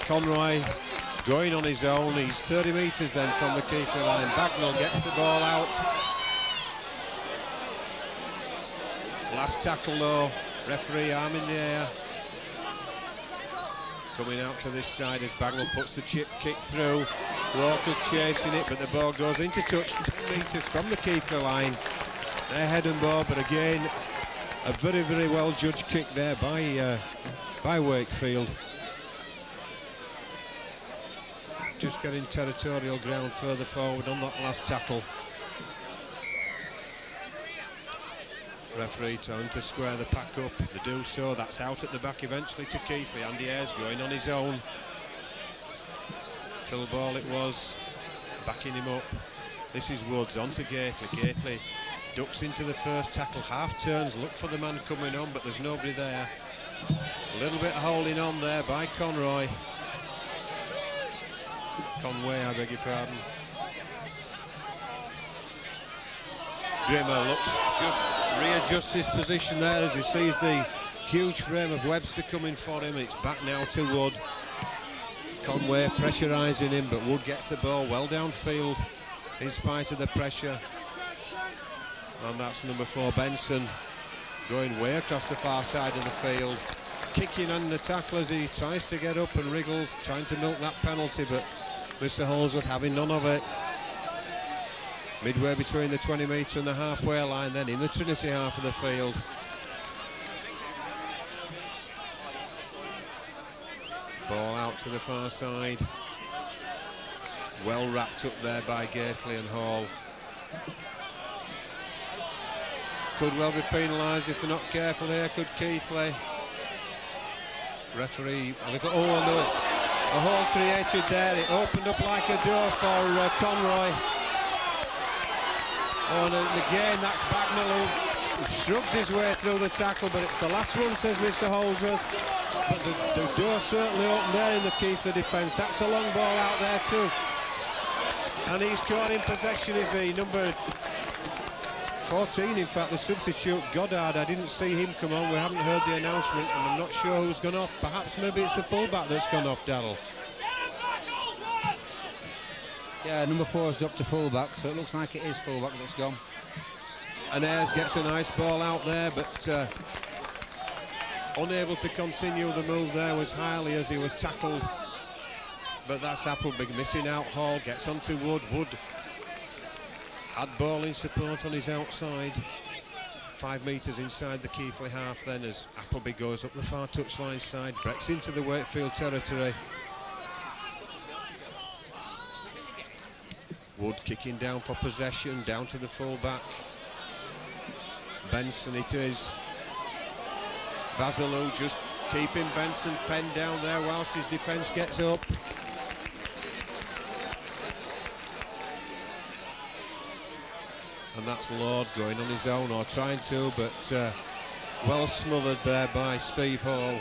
S2: Conroy going on his own. He's 30 metres then from the Keighley line. Bagnall gets the ball out. Last tackle though, referee arm in the air. Coming out to this side as Bagnall puts the chip kick through. Walker's chasing it, but the ball goes into touch 10 metres from the Keighley line. They're head and ball, but again, a very, very well judged kick there by Wakefield. Just getting territorial ground further forward on that last tackle. Referee telling to square the pack up. They do so. That's out at the back eventually to Keighley. Andy Ayres going on his own. Phil Ball it was, backing him up. This is Woods on to Gately. Gately ducks into the first tackle, half turns, look for the man coming on, but there's nobody there. A little bit of holding on there by Conway, I beg your pardon. Grimmer readjusts his position there as he sees the huge frame of Webster coming for him. It's back now to Wood. Conway pressurising him, but Wood gets the ball well downfield in spite of the pressure. And that's number 4, Benson, going way across the far side of the field, kicking on the tackle as he tries to get up and wriggles, trying to milk that penalty, but Mr. Holsworth having none of it. Midway between the 20-metre and the halfway line, then in the Trinity half of the field. Ball out to the far side. Well wrapped up there by Gately and Hall. Could well be penalised if they're not careful here, could Keighley. Referee, a little, oh, and a hole created there. It opened up like a door for Conroy. Oh, and again, that's Bagnall who shrugs his way through the tackle, but it's the last one, says Mr. Holsworth. But the door certainly opened there in the Keighley defence. That's a long ball out there too. And he's caught in possession is the number 14, in fact, the substitute, Goddard. I didn't see him come on. We haven't heard the announcement, and I'm not sure who's gone off. Perhaps maybe it's the fullback that's gone off, Darrell.
S3: Yeah, number 4's dropped to fullback, so it looks like it is fullback that's gone.
S2: And Ayres gets a nice ball out there, but unable to continue the move there was Hiley as he was tackled. But that's Appleby missing out. Hall gets onto Wood. Wood had ball in support on his outside. 5 metres inside the Keighley half then as Appleby goes up the far touchline side, breaks into the Wakefield territory. Wood kicking down for possession, down to the full-back. Benson it is. Vasilou just keeping Benson penned down there whilst his defence gets up. And that's Lord going on his own, or trying to, but well smothered there by Steve Hall.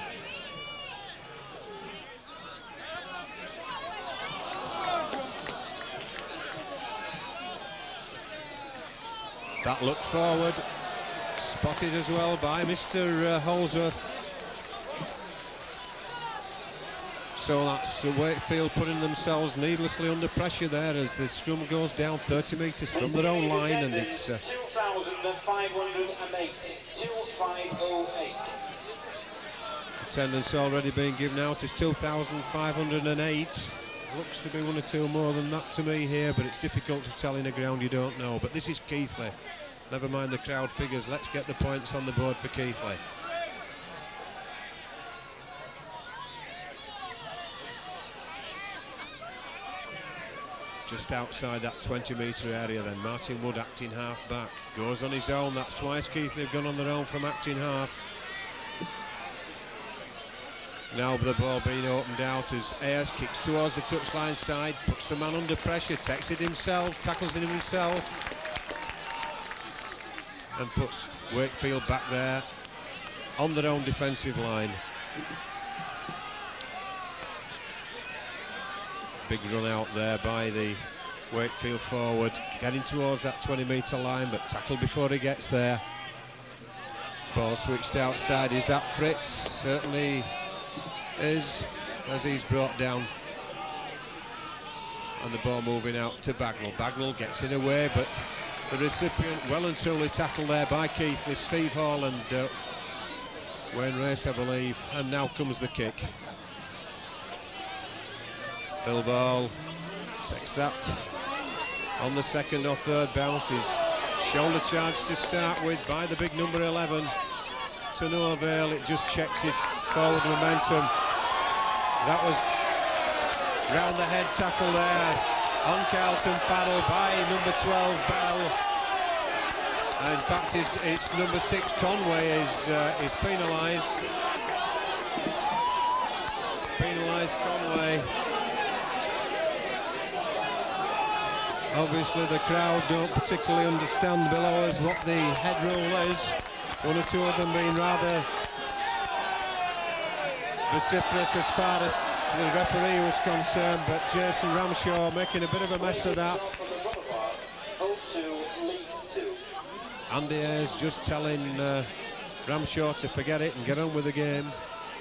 S2: That look forward, spotted as well by Mr. Holsworth. So that's Wakefield putting themselves needlessly under pressure there as the scrum goes down 30 metres from their own line, and it's
S1: 2,508. 2,508.
S2: Attendance already being given out is 2,508. Looks to be one or two more than that to me here, but it's difficult to tell in a ground you don't know. But this is Keighley. Never mind the crowd figures. Let's get the points on the board for Keighley. Just outside that 20-metre area then, Martin Wood acting half-back. Goes on his own, that's twice Keighley have gone on their own from acting half. Now the ball being opened out as Ayres kicks towards the touchline side, puts the man under pressure, takes it himself, tackles it himself, and puts Wakefield back there on their own defensive line. Big run out there by the Wakefield forward, getting towards that 20-metre line, but tackled before he gets there. Ball switched outside. Is that Fritz? Certainly is, as he's brought down. And the ball moving out to Bagnall. Bagnall gets in away, but the recipient well and truly tackled there by Keighley, Steve Hall and Wayne Race, I believe. And now comes the kick. Phil Ball takes that on the second or third bounce. His shoulder charge to start with by the big number 11. To no avail, it just checks his forward momentum. That was round the head tackle there on Carlton Farrell by number 12 Bell. And in fact it's number 6 Conway is penalised. Penalised Conway. Obviously the crowd don't particularly understand below us what the head rule is. One or two of them being rather vociferous as far as the referee was concerned, but Jason Ramshaw making a bit of a mess of that. Andy Ayres just telling Ramshaw to forget it and get on with the game.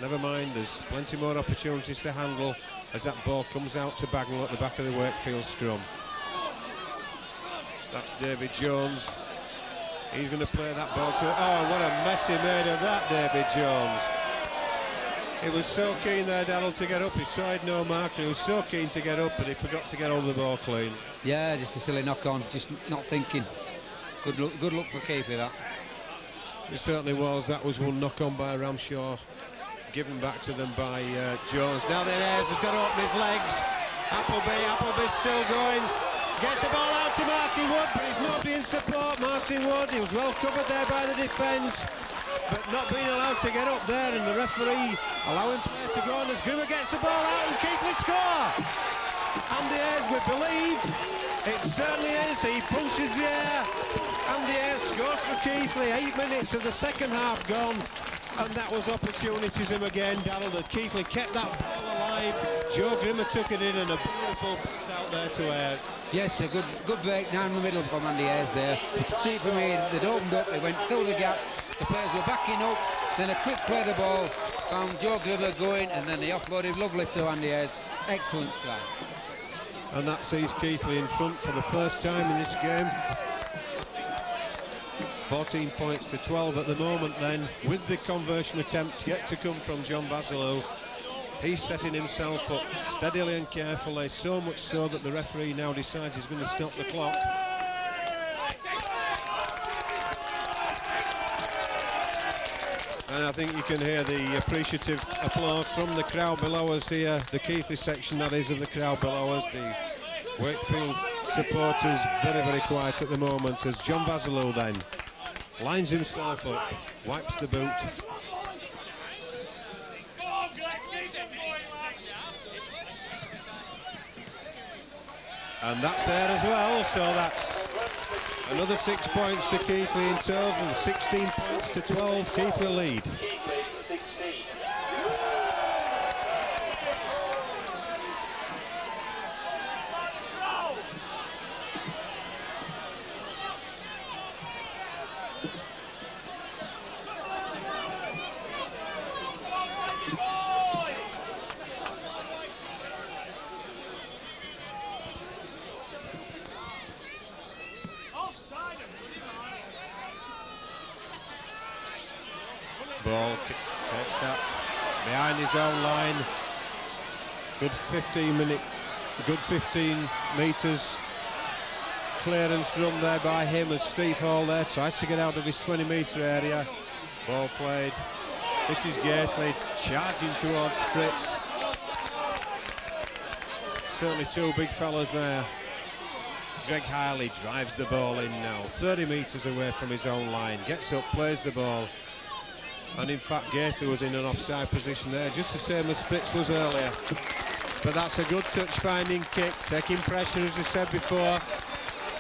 S2: Never mind, there's plenty more opportunities to handle as that ball comes out to Bagnall at the back of the Wakefield scrum. That's David Jones. He's going to play that ball to... Oh, what a mess he made of that, David Jones. He was so keen there, Darrell, to get up. He saw it no mark, and he was so keen to get up, but he forgot to get hold of the ball clean.
S3: Yeah, just a silly knock on, just not thinking. Good look for Keighley, that.
S2: It certainly was. That was one knock on by Ramshaw, given back to them by Jones. Now then, Ayres has got to open his legs. Appleby's still going. Gets the ball out to Martin Wood, but he's nobody in support. Martin Wood, he was well covered there by the defence, but not being allowed to get up there, and the referee allowing play to go on as Grimmer gets the ball out and Keighley score. Andy Ayres, we believe. It certainly is. He punches the air. Andy Ayres scores for Keighley. 8 minutes of the second half gone. And that was opportunism again, Darrell, that Keighley kept that ball alive. Joe Grimmer took it in, and a beautiful pass out there to Ayres.
S3: Yes, a good break down the middle from Andy Ayres there. You can see from here, they'd opened up, they went through the gap, the players were backing up, then a quick play the ball, found Joe Grimmer going, and then they offloaded lovely to Andy Ayres. Excellent try.
S2: And that sees Keighley in front for the first time in this game. 14 points to 12 at the moment then, with the conversion attempt yet to come from John Basilou. He's setting himself up steadily and carefully, so much so that the referee now decides he's going to stop the clock. And I think you can hear the appreciative applause from the crowd below us here, the Keighley section that is of the crowd below us. The Wakefield supporters very, very quiet at the moment as John Basilou then lines himself up, wipes the boot. And that's there as well, so that's another 6 points to Keighley in total, 16 points to 12, Keighley lead.
S1: Keighley 16.
S2: Ball takes that behind his own line. Good 15 metres clearance run there by him as Steve Hall there tries to get out of his 20-metre area. Ball played. This is Gately charging towards Fritz. Certainly two big fellas there. Greg Keighley drives the ball in now, 30 metres away from his own line. Gets up, plays the ball. And in fact, Gately was in an offside position there, just the same as Fritz was earlier. But that's a good touch-finding kick, taking pressure, as I said before,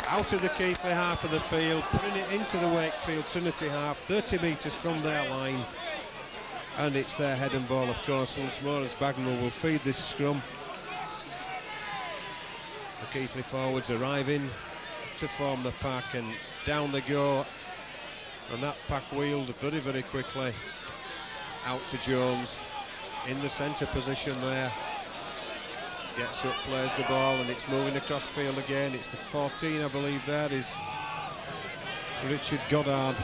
S2: out of the Keighley half of the field, putting it into the Wakefield Trinity half, 30 metres from their line. And it's their head and ball, of course, once more, as Bagnall will feed this scrum. The Keighley forwards arriving to form the pack, and down they go. And that pack wheeled very, very quickly out to Jones in the centre position there. Gets up, plays the ball, and it's moving across field again. It's the 14, I believe, there is Richard Goddard.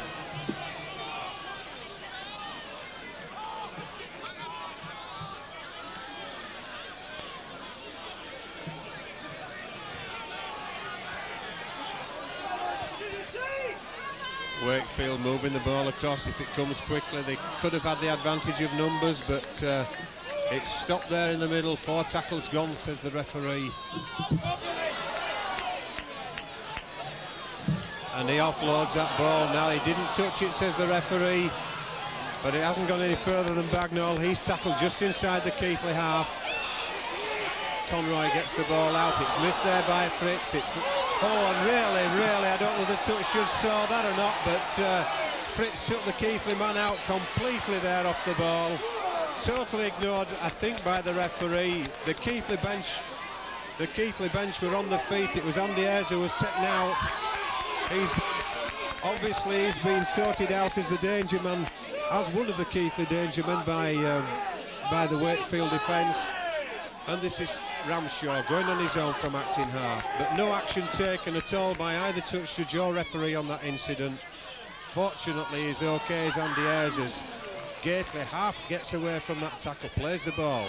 S2: Wakefield moving the ball across. If it comes quickly, they could have had the advantage of numbers, but it's stopped there in the middle. 4 tackles gone, says the referee. And he offloads that ball. Now, he didn't touch it, says the referee, but it hasn't gone any further than Bagnall. He's tackled just inside the Keighley half. Conroy gets the ball out. It's missed there by Fritz. And really, I don't know whether the touch should saw that or not, but Fritz took the Keighley man out completely there off the ball. Totally ignored, I think, by the referee. The Keighley bench were on the feet. It was Andy Ayres who was taken out. He's Obviously, he's been sorted out as the danger man, as one of the Keighley danger men by the Wakefield defence. And this is Ramshaw going on his own from acting half. But no action taken at all by either touch judge or referee on that incident. Fortunately, he's okay as Andy Ayres as Gately half gets away from that tackle, plays the ball.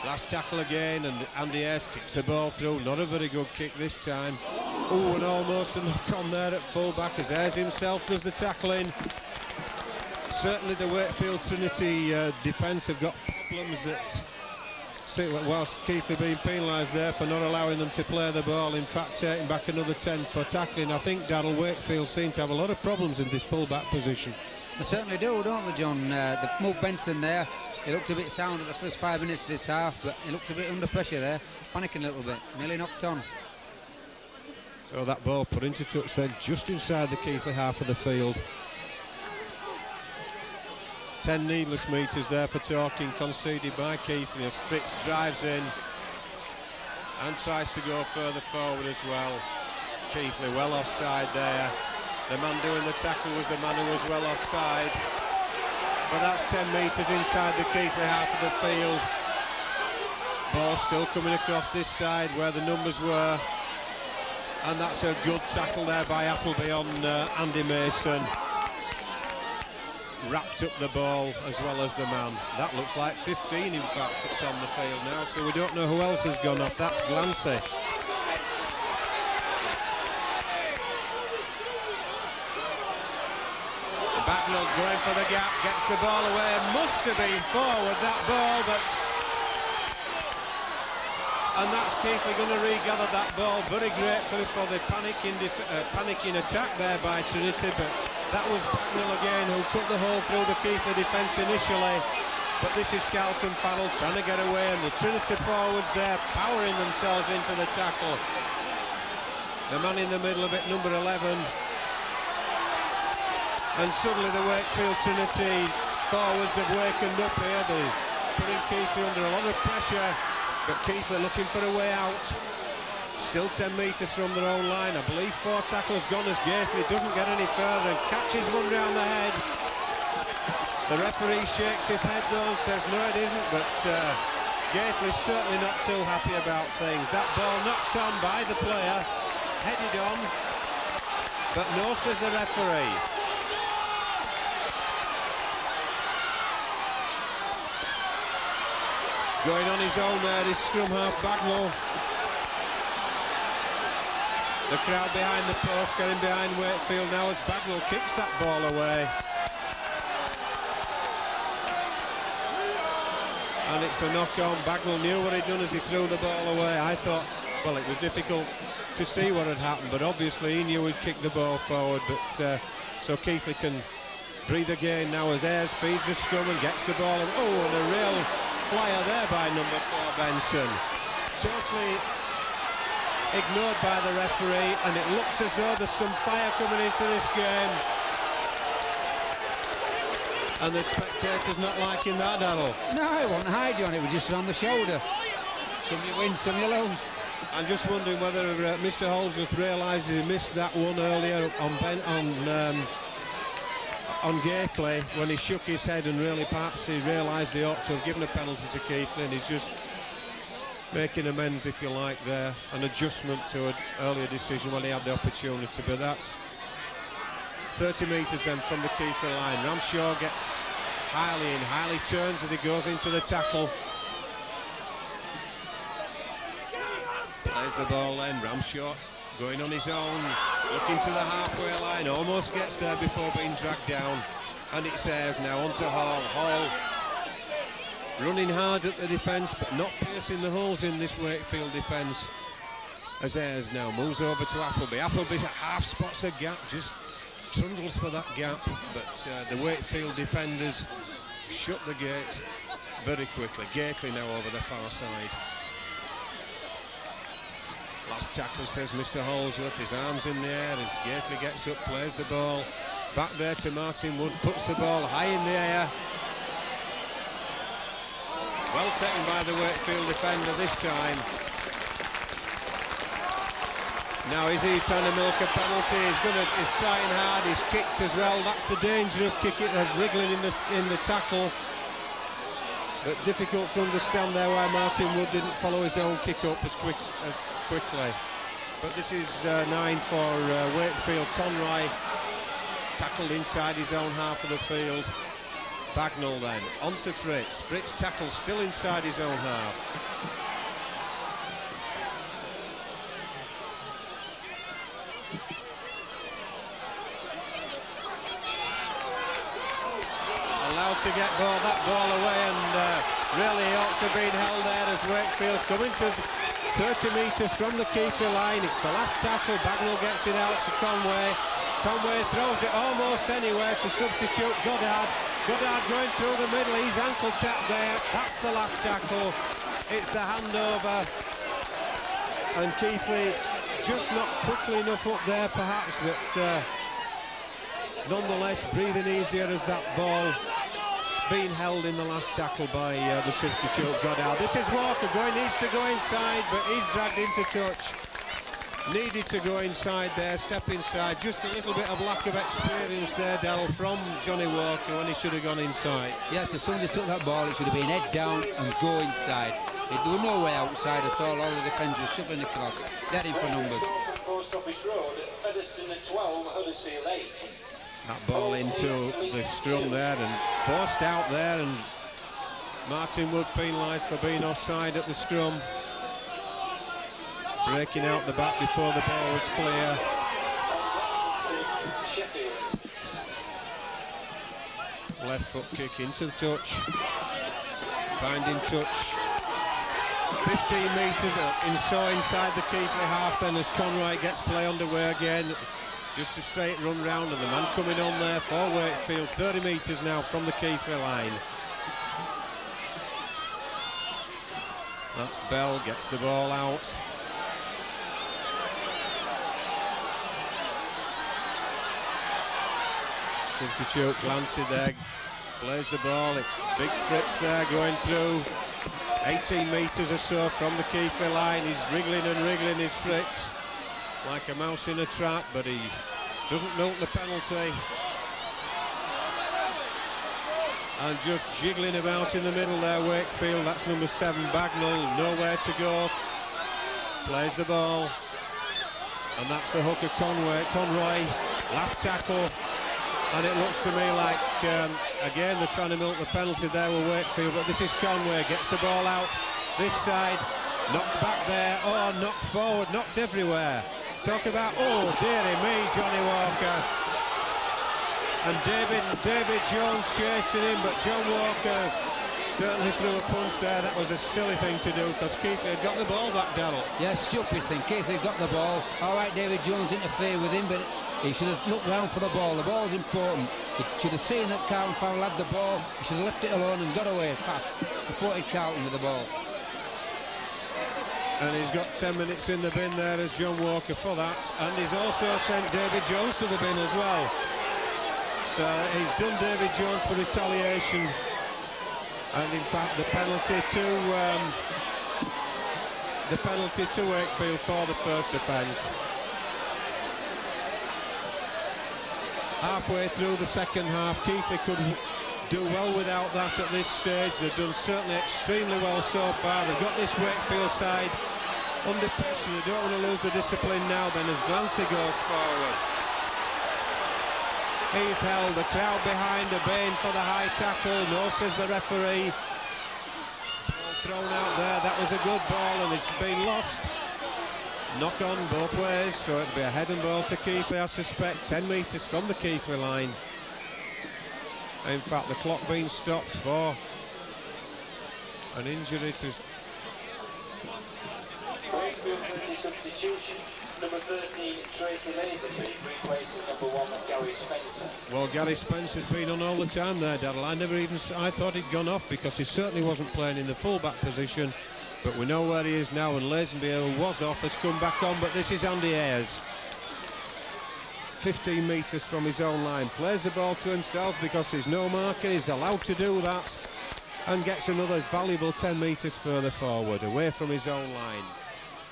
S2: Last tackle again, and Andy Ayres kicks the ball through. Not a very good kick this time. Oh, and almost a knock on there at full-back as Ayres himself does the tackling. Certainly the Wakefield Trinity defence have got problems that, whilst Keighley being penalised there for not allowing them to play the ball, in fact taking back another 10 for tackling. I think Darryl Wakefield seem to have a lot of problems in this full-back position.
S3: They certainly do, don't they, John? They moved Benson there. He looked a bit sound at the first 5 minutes of this half, but he looked a bit under pressure there, panicking a little bit, nearly knocked on.
S2: Oh, that ball put into touch then, just inside the Keighley half of the field. 10 needless metres there for talking, conceded by Keighley as Fritz drives in and tries to go further forward as well. Keighley well offside there. The man doing the tackle was the man who was well offside. But that's 10 metres inside the Keighley half of the field. Ball still coming across this side where the numbers were. And that's a good tackle there by Appleby on Andy Mason. Wrapped up the ball as well as the man. That looks like 15 in fact, it's on the field now, so we don't know who else has gone off. That's Glancy. Bagnall going for the gap, gets the ball away, must have been forward that ball, but and that's Keighley going to regather that ball very gratefully for the panicking attack there by Trinity, but that was Bagnall again who cut the hole through the Keighley defence initially. But this is Carlton Farrell trying to get away, and the Trinity forwards there powering themselves into the tackle. The man in the middle of it, number 11. And suddenly the Wakefield Trinity forwards have wakened up here. They're putting Keighley under a lot of pressure, but Keighley looking for a way out. Still 10 metres from their own line. I believe 4 tackles gone as Gately doesn't get any further and catches one round the head. The referee shakes his head though and says no it isn't, but Gately's certainly not too happy about things. That ball knocked on by the player, headed on, but no, says the referee. Going on his own there is scrum half Bagnall. The crowd behind the post, getting behind Wakefield now as Bagnall kicks that ball away. And it's a knock-on. Bagnall knew what he'd done as he threw the ball away. I thought, well, it was difficult to see what had happened, but obviously he knew he'd kicked the ball forward. But so Keighley can breathe again now as Ayres feeds the scrum and gets the ball. Oh, and a real flyer there by number 4 Benson. Totally ignored by the referee, and it looks as though there's some fire coming into this game. And the spectators not liking that, Darryl.
S3: No, I won't hide you on it, we're just on the shoulder. Some you win, some you lose.
S2: I'm just wondering whether Mr. Holdsworth realises he missed that one earlier on Gately when he shook his head, and really perhaps he realised he ought to have given a penalty to Keighley, and he's just making amends, if you like, there, an adjustment to an earlier decision when he had the opportunity. But that's 30 metres then from the Keighley line. Ramshaw gets Keighley in. Keighley turns as he goes into the tackle. Plays the ball then. Ramshaw going on his own, looking to the halfway line, almost gets there before being dragged down. And it's Ayres now onto Hall. Hall running hard at the defence, but not piercing the holes in this Wakefield defence. As Ayres now moves over to Appleby. Appleby half spots a gap, just trundles for that gap, but the Wakefield defenders shut the gate very quickly. Gately now over the far side. Last tackle, says Mr. Holdsworth, his arms in the air as Gately gets up, plays the ball back there to Martin Wood, puts the ball high in the air. Well taken by the Wakefield defender this time. Now is he trying to milk a penalty? He's trying hard. He's kicked as well. That's the danger of kicking, of wriggling in the tackle. But difficult to understand there why Martin Wood didn't follow his own kick up as quickly. But this is 9 for Wakefield. Conroy tackled inside his own half of the field. Bagnall then on to Fritz. Fritz tackles still inside his own half. Allowed to get that ball away, and really ought to have been held there as Wakefield coming to 30 metres from the keeper line. It's the last tackle. Bagnall gets it out to Conway. Conway throws it almost anywhere to substitute Goddard. Goddard going through the middle. He's ankle tapped there. That's the last tackle. It's the handover. And Keighley just not quickly enough up there perhaps, but nonetheless breathing easier as that ball being held in the last tackle by the substitute Goddard. This is Walker needs to go inside, but he's dragged into touch. Needed to go inside there, step inside. Just a little bit of lack of experience there, Darryl, from Johnny Walker when he should have gone inside.
S3: Yes, as soon as he took that ball, it should have been head down and go inside. There was no way outside at all. All the defence was shoving across. They're in for numbers.
S1: Post Office Road, Featherstone at 12, Huddersfield 8.
S2: That ball into the scrum there and forced out there, and Martin Wood penalised for being offside at the scrum. Breaking out the back before the ball was clear. Left foot kick into the touch. Finding touch. 15 metres inside the Keighley half then as Conroy gets play underway again. Just a straight run round, and the man coming on there for Wakefield. 30 metres now from the Keighley line. That's Bell, gets the ball out. Substitute Glancy there, plays the ball. It's Big Fritz there going through. 18 metres or so from the Keighley line. He's wriggling and wriggling, his Fritz, like a mouse in a trap, but he doesn't milk the penalty. And just jiggling about in the middle there, Wakefield. That's number 7, Bagnall, nowhere to go. Plays the ball. And that's the hooker, Conroy. Last tackle. And it looks to me like, again, they're trying to milk the penalty there with Wakefield, but this is Conway, gets the ball out this side, knocked back there, knocked forward, knocked everywhere. Talk about, dearie me, Johnny Walker. And David Jones chasing him, but John Walker certainly threw a punch there. That was a silly thing to do, because Keighley had got the ball back, Darryl.
S3: Yeah, stupid thing. Keighley got the ball. All right, David Jones interfered with him, but he should have looked round for the ball. The ball's important. He should have seen that Carlton Farrell had the ball. He should have left it alone and got away fast. Supported Carlton with the ball.
S2: And he's got 10 minutes in the bin there as John Walker for that. And he's also sent David Jones to the bin as well. So he's done David Jones for retaliation. And in fact, the penalty to Wakefield for the first offence. Halfway through the second half, Keighley couldn't do well without that at this stage. They've done certainly extremely well so far. They've got this Wakefield side under pressure. They don't want to lose the discipline now then as Glancy goes forward. He's held, the crowd behind, obeying for the high tackle. No, says the referee. Ball thrown out there. That was a good ball and it's been lost. Knock on both ways, so it'll be a head and ball to Keighley, I suspect. 10 metres from the Keighley line. In fact, the clock being stopped for an injury to...
S1: Wakefield 20 substitution. Number 13, Tracy Lazenby, replacing number 1, Gary Spencer.
S2: Well, Gary Spencer's been on all the time there, Darryl. I thought he'd gone off because he certainly wasn't playing in the full-back position. But we know where he is now, and Lazenby, who was off, has come back on. But this is Andy Ayres. 15 metres from his own line. Plays the ball to himself because there's no marker. He's allowed to do that. And gets another valuable 10 metres further forward, away from his own line.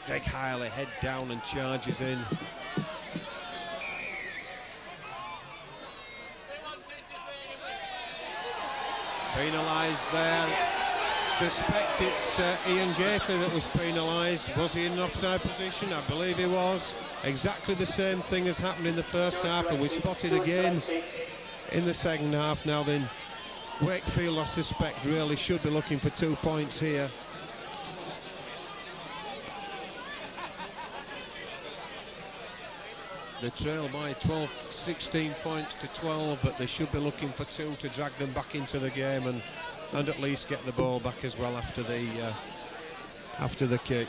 S2: Greg Keighley head down and charges in. Penalised there. Suspect it's Ian Gately that was penalised. Was he in an offside position? I believe he was. Exactly the same thing has happened in the first half, and we spotted again in the second half. Now then, Wakefield, I suspect, really should be looking for 2 points here. They trail by 16 points to 12, but they should be looking for 2 to drag them back into the game and at least get the ball back as well after the kick.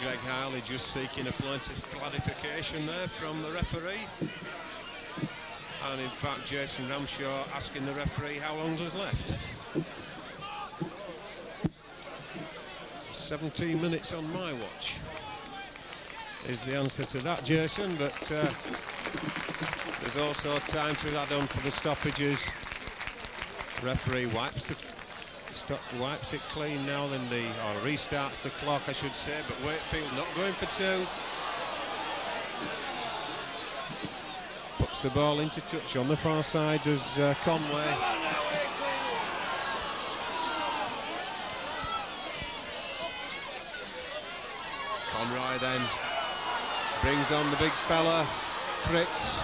S2: Greg Keighley just seeking a point of clarification there from the referee. And in fact, Jason Ramshaw asking the referee how long is left. 17 minutes on my watch is the answer to that, Jason, but there's also time to add on for the stoppages. Referee wipes it clean now, then or restarts the clock, I should say, but Wakefield not going for 2. Puts the ball into touch on the far side, does Conway. Conroy then brings on the big fella, Fritz.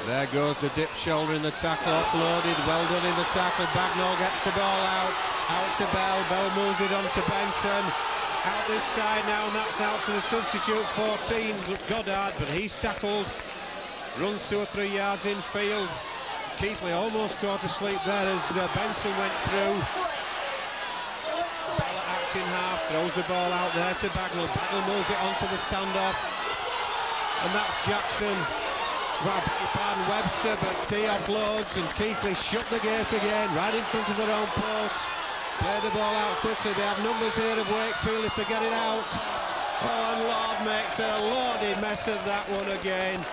S2: There goes the dip shoulder in the tackle, offloaded, well done in the tackle. Bagnall gets the ball out to Bell. Bell moves it on to Benson. Out this side now, and that's out to the substitute 14, Goddard, but he's tackled. Runs 2 or 3 yards infield. Keighley almost caught asleep there as Benson went through. Bell acting half, throws the ball out there to Bagnall. Bagnall moves it onto the standoff, and that's Jackson. Well, I beg your pardon, Webster, but he offloads, and Keighley shut the gate again, right in front of their own post. Play the ball out quickly. They have numbers here of Wakefield if they get it out. Oh, and Lord makes a loaded mess of that one again.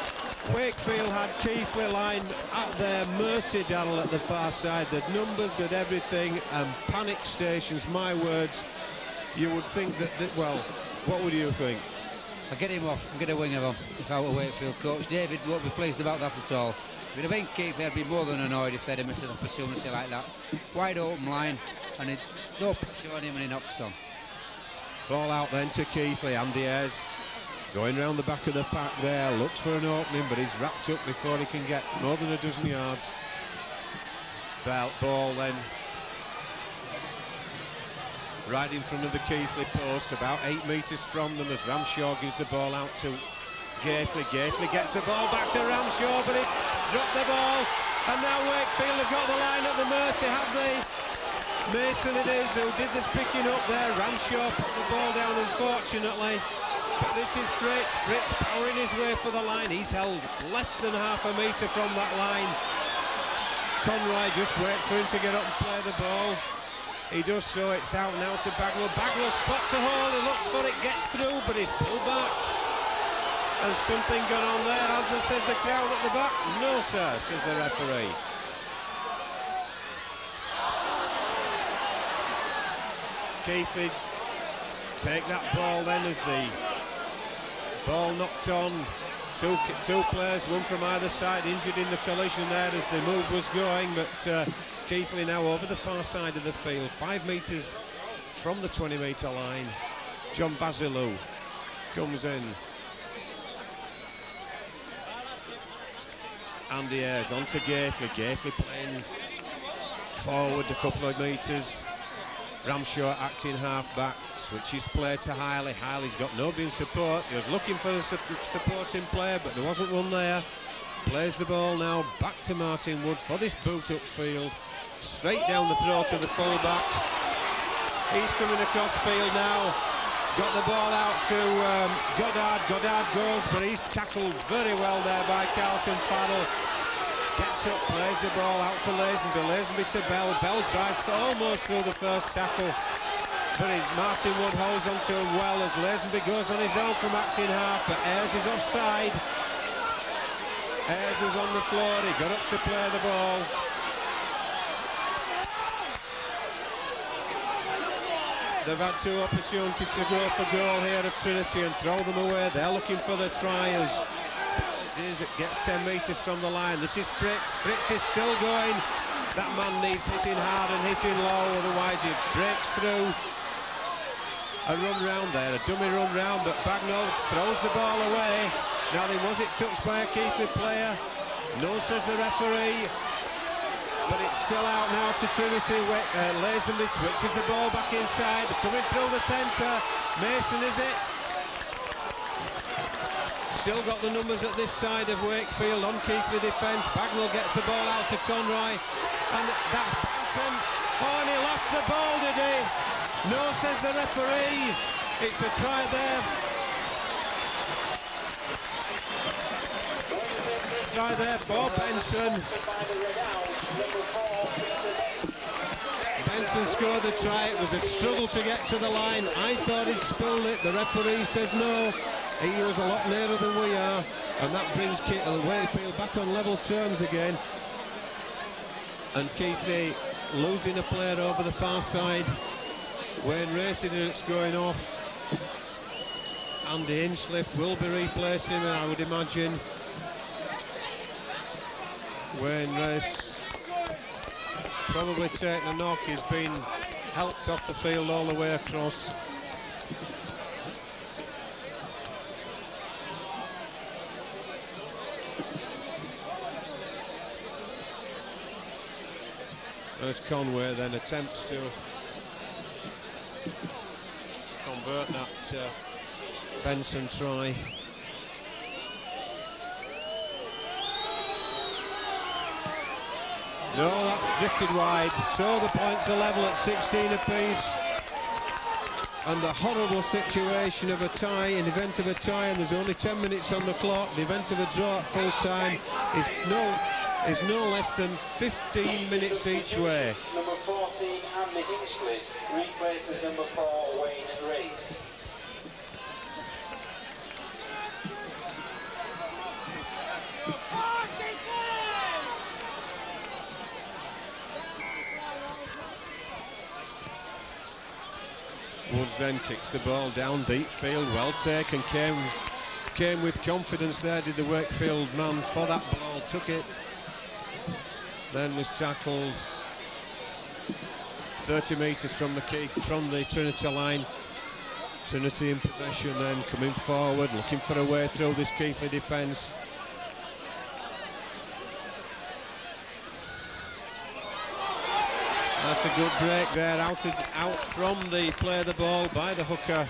S2: Wakefield had Keighley lined at their mercy, Daniel, at the far side. The numbers, that everything, and panic stations, my words. You would think that, well, what would you think?
S3: I'll get him off and get a wing of him if I were Wakefield coach. David won't be pleased about that at all. If it had been Keighley, I'd be more than annoyed if they'd have missed an opportunity like that. Wide open line, and no pressure on him, and he knocks on.
S2: Ball out then to Keighley. Andy Ayres going round the back of the pack there, looks for an opening, but he's wrapped up before he can get more than a dozen yards. Ball then right in front of the Keighley post, about 8 metres from them, as Ramshaw gives the ball out to Gately. Gately gets the ball back to Ramshaw, but he dropped the ball, and now Wakefield have got the line at the mercy, have they? Mason it is who did this picking up there. Ramshaw put the ball down, unfortunately, but this is Fritz powering his way for the line. He's held less than half a metre from that line. Conroy just waits for him to get up and play the ball. He does so. It's out now to Bagnall. Bagnall spots a hole, he looks for it, gets through, but he's pulled back. Has something gone on there, as says the crowd at the back? No, sir, says the referee. Keighley take that ball then as the ball knocked on. Two players, one from either side, injured in the collision there as the move was going, but Keighley now over the far side of the field, 5 metres from the 20-metre line. John Basilou comes in. Andy Ayres onto Gately. Gately playing forward a couple of metres. Ramshaw acting half-back, switches play to Keighley. Keighley's got nobody in support. He was looking for a supporting player, but there wasn't one there. Plays the ball now back to Martin Wood for this boot upfield. Straight down the throat of the full-back. He's coming across field now. Got the ball out to Goddard. Goddard goes, but he's tackled very well there by Carlton Farrell. Gets up, plays the ball out to Lazenby. Lazenby to Bell. Bell drives almost through the first tackle. But Martin Wood holds on to him well as Lazenby goes on his own from acting half, but Ayres is offside. Ayres was on the floor, he got up to play the ball. They've had two opportunities to go for goal here of Trinity and throw them away. They're looking for the try as it gets 10 metres from the line. This is Fritz. Fritz is still going. That man needs hitting hard and hitting low, otherwise he breaks through. A run round there, a dummy run round, but Bagnall throws the ball away. Now then, was it touched by a Keighley player? No, says the referee. But it's still out now to Trinity. Lazenby switches the ball back inside. Coming through the centre. Mason, is it? Still got the numbers at this side of Wakefield on Keighley defence. Bagnall gets the ball out to Conroy. And that's Benson. Oh, and he lost the ball, did he? No, says the referee. It's a try there. Try there for Benson. Benson scored the try. It was a struggle to get to the line. I thought he'd spilled it. The referee says no. He was a lot nearer than we are. And that brings Wakefield back on level terms again. And Keighley losing a player over the far side. Wayne Racinuk's going off. Andy Hinchcliffe will be replacing him, I would imagine. Wayne Race probably taking a knock. He's been helped off the field all the way across. As Conway then attempts to convert that Benson try. No, that's drifted wide. So the points are level at 16 apiece. And the horrible situation of a tie, in the event of a tie, and there's only 10 minutes on the clock, the event of a draw at full time is no less than 15 minutes each way.
S1: Number 14, Andy Hinchcliffe, replaces number 4, Wayne Race.
S2: Woods then kicks the ball down deep field, well taken, came with confidence there, did the Wakefield man for that ball, took it, then was tackled 30 metres from the Trinity line. Trinity in possession then, coming forward, looking for a way through this Keighley defence. That's a good break there, out from the play the ball by the hooker.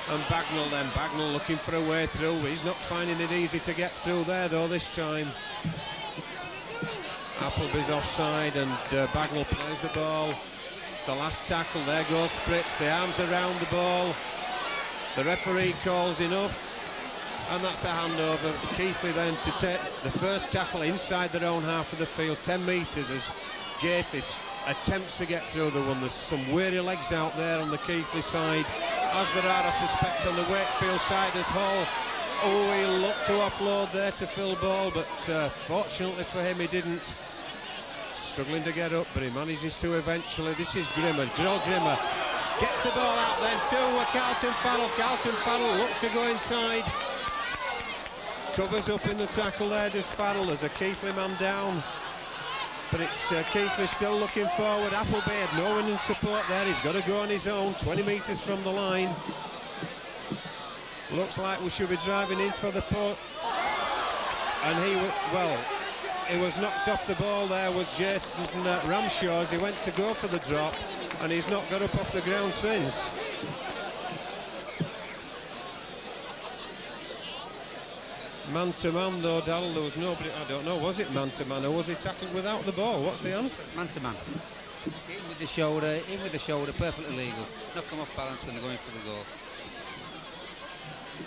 S2: And Bagnall then, Bagnall looking for a way through. He's not finding it easy to get through there though this time. Appleby's offside and Bagnall plays the ball. It's the last tackle, there goes Fritz, the arms around the ball. The referee calls enough. And that's a handover. Keighley then to take the first tackle inside their own half of the field, 10 metres as Gaithis attempts to get through the one. There's some weary legs out there on the Keighley side, as there are, I suspect, on the Wakefield side as Hall. Oh, he looked to offload there to Phil Ball, but fortunately for him, he didn't. Struggling to get up, but he manages to eventually. This is Grimmer, Grimmer gets the ball out then to Carlton Farrell. Carlton Farrell looks to go inside. Covers up in the tackle there, does Farrell. There's a Keighley man down. But it's Keighley still looking forward. Appleby had no one in support there. He's got to go on his own, 20 metres from the line. Looks like we should be driving in for the putt. And he was knocked off the ball there, was Jason Ramshaw, as he went to go for the drop. And he's not got up off the ground since. Man to man though, Darrell, there was nobody, I don't know, was it man to man or was he tackled without the ball? What's the answer?
S3: Man to man. In with the shoulder, perfectly legal. Not come off balance when they're going for the goal.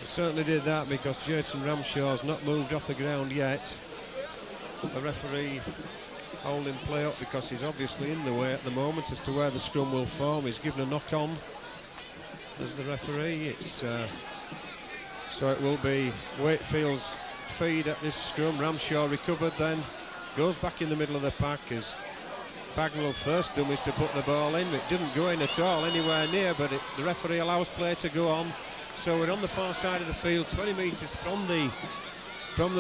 S2: He certainly did that because Jason Ramshaw's not moved off the ground yet. The referee holding play up because he's obviously in the way at the moment as to where the scrum will form. He's given a knock on as the referee. It's so it will be Wakefield's feed at this scrum. Ramshaw recovered, then goes back in the middle of the pack as Bagnall first done is to put the ball in. It didn't go in at all anywhere near, but the referee allows play to go on. So we're on the far side of the field, 20 metres from the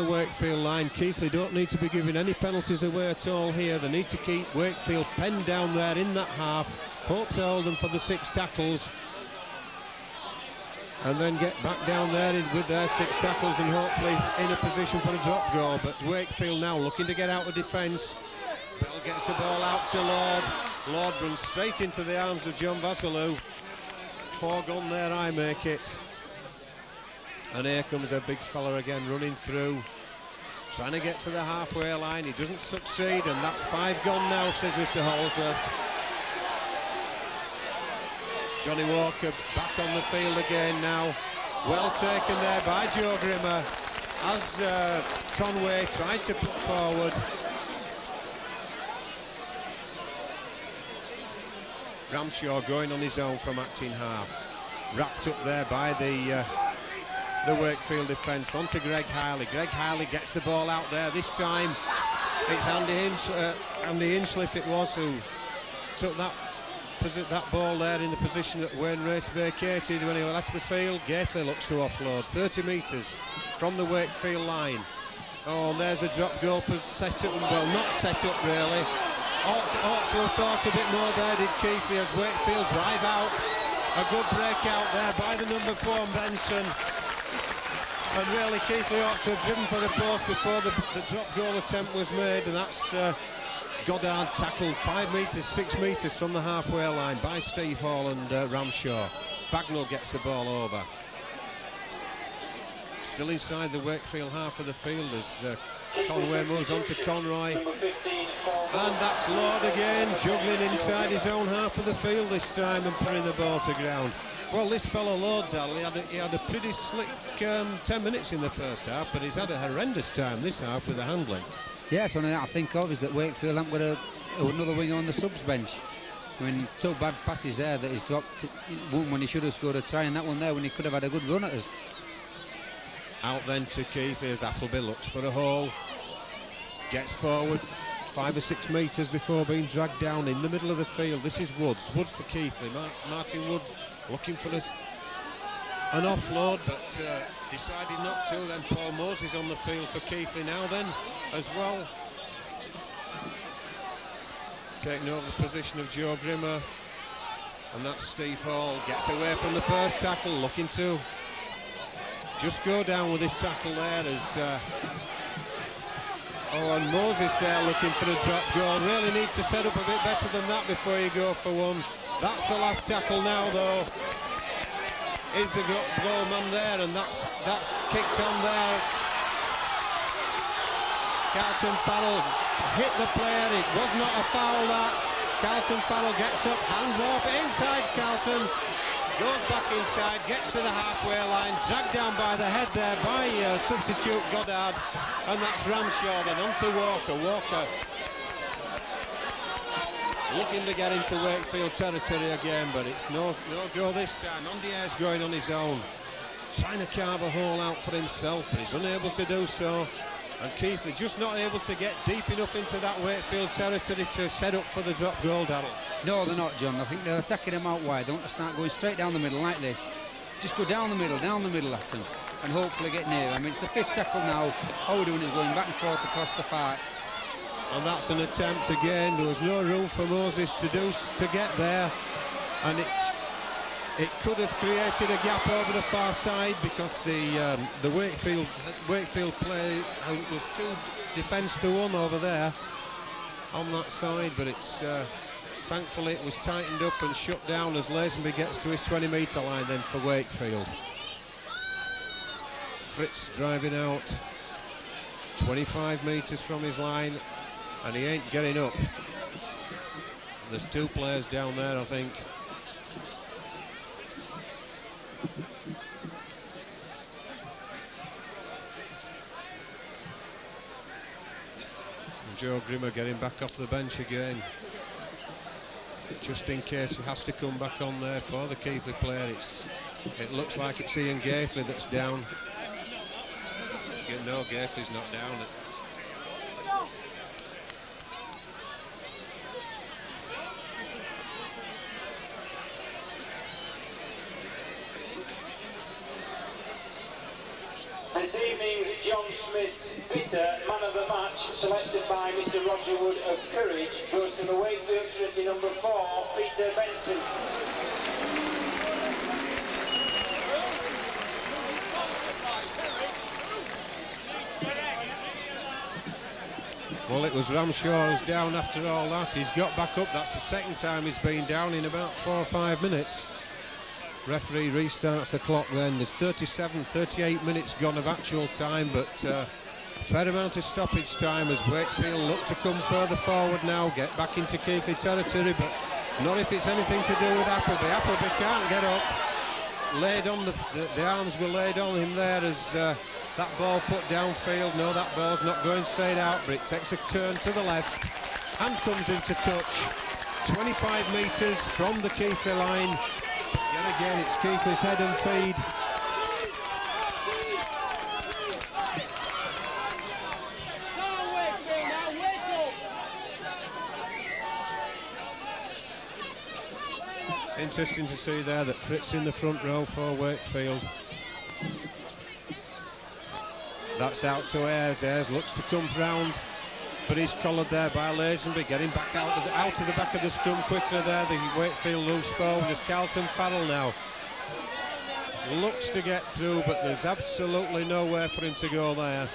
S2: Wakefield line. Keighley don't need to be giving any penalties away at all here. They need to keep Wakefield penned down there in that half, hope to hold them for the 6 tackles, and then get back down there with their 6 tackles and hopefully in a position for a drop goal. But Wakefield now looking to get out of defence. Bell gets the ball out to Lord. Lord runs straight into the arms of John Vasilou. 4 gone there, I make it. And here comes a big fella again running through, trying to get to the halfway line. He doesn't succeed, and that's 5 gone now, says Mr. Holzer. Johnny Walker back on the field again now. Well taken there by Joe Grimmer as Conway tried to put forward. Ramshaw going on his own from acting half. Wrapped up there by the Wakefield defence. On to Greg Hiley. Greg Hiley gets the ball out there. This time it's Andy Hinchliffe it was who took that ball there in the position that Wayne Race vacated when he left the field. Gately looks to offload 30 metres from the Wakefield line. Oh, and there's a drop goal set up, well, not set up really. Ought to have thought a bit more there, did Keighley, as Wakefield drive out. A good break out there by the number 4 Benson. And really Keighley ought to have driven for the post before the drop goal attempt was made, and that's Goddard tackled 5 metres, 6 metres from the halfway line by Steve Hall and Ramshaw. Bagnall gets the ball over. Still inside the Wakefield half of the field as Conway moves on to Conroy. And that's Lord again, juggling inside his own half of the field this time and putting the ball to ground. Well, this fellow Lord, Dal, he had a pretty slick 10 minutes in the first half, but he's had a horrendous time this half with the handling.
S3: Yes, only I think of is that Wakefield haven't got another winger on the subs bench. I mean, 2 bad passes there that he's dropped. One when he should have scored a try, and that one there when he could have had a good run at us.
S2: Out then to Keighley as Appleby looks for a hole. Gets forward 5 or 6 metres before being dragged down in the middle of the field. This is Woods. Woods for Keighley. Martin Wood looking for an offload, but decided not to. Then Paul Moses on the field for Keighley now then as well. Taking over the position of Joe Grimmer. And that's Steve Hall. Gets away from the first tackle, looking to just go down with his tackle there as and Moses there looking for the drop goal. Really need to set up a bit better than that before you go for one. That's the last tackle now though. Is the goal man there, and that's kicked on there. Carlton Farrell hit the player. It was not a foul that. Carlton Farrell gets up, hands off, inside Carlton. Goes back inside, gets to the halfway line, dragged down by the head there by substitute Goddard, and that's Ramshaw then on to Walker. Walker looking to get into Wakefield territory again, but it's no go this time. Ondier's going on his own, trying to carve a hole out for himself, but he's unable to do so. And Keighley just not able to get deep enough into that Wakefield territory to set up for the drop goal, Darrell.
S3: No, they're not, John. I think they're attacking him out wide. They want to start going straight down the middle like this. Just go down the middle at him, and hopefully get near him. I mean, it's the 5th tackle now. All we're doing is going back and forth across the park.
S2: And that's an attempt again. There was no room for Moses to get there, and it could have created a gap over the far side because the Wakefield play was 2 defence to 1 over there on that side, but it's thankfully it was tightened up and shut down as Lazenby gets to his 20-metre line then for Wakefield. Fritz driving out 25 metres from his line, and he ain't getting up. There's 2 players down there, I think. Joe Grimmer getting back off the bench again, just in case he has to come back on there for the Keighley player. It looks like it's Ian Keighley that's down. No, Keighley's not down.
S1: This evening's John Smith's bitter man of the match, selected by Mr. Roger Wood of Courage, goes to the Wakefield Trinity number 4, Peter Benson.
S2: Well, it was Ramshaw who's down after all that. He's got back up. That's the second time he's been down in about 4 or 5 minutes. Referee restarts the clock then. There's 38 minutes gone of actual time, but a fair amount of stoppage time as Wakefield look to come further forward now, get back into Keighley territory, but not if it's anything to do with Appleby. Appleby can't get up. Laid on the arms were laid on him there as that ball put downfield. No, that ball's not going straight out, but it takes a turn to the left and comes into touch. 25 metres from the Keighley line. Yet again, it's Keighley's head and feed. Interesting to see there that Fritz in the front row for Wakefield. That's out to Ayres. Ayres looks to come round, but he's collared there by Lazenby, getting back out of the back of the scrum quickly there. The Wakefield loose forward as Carlton Farrell now looks to get through, but there's absolutely nowhere for him to go there.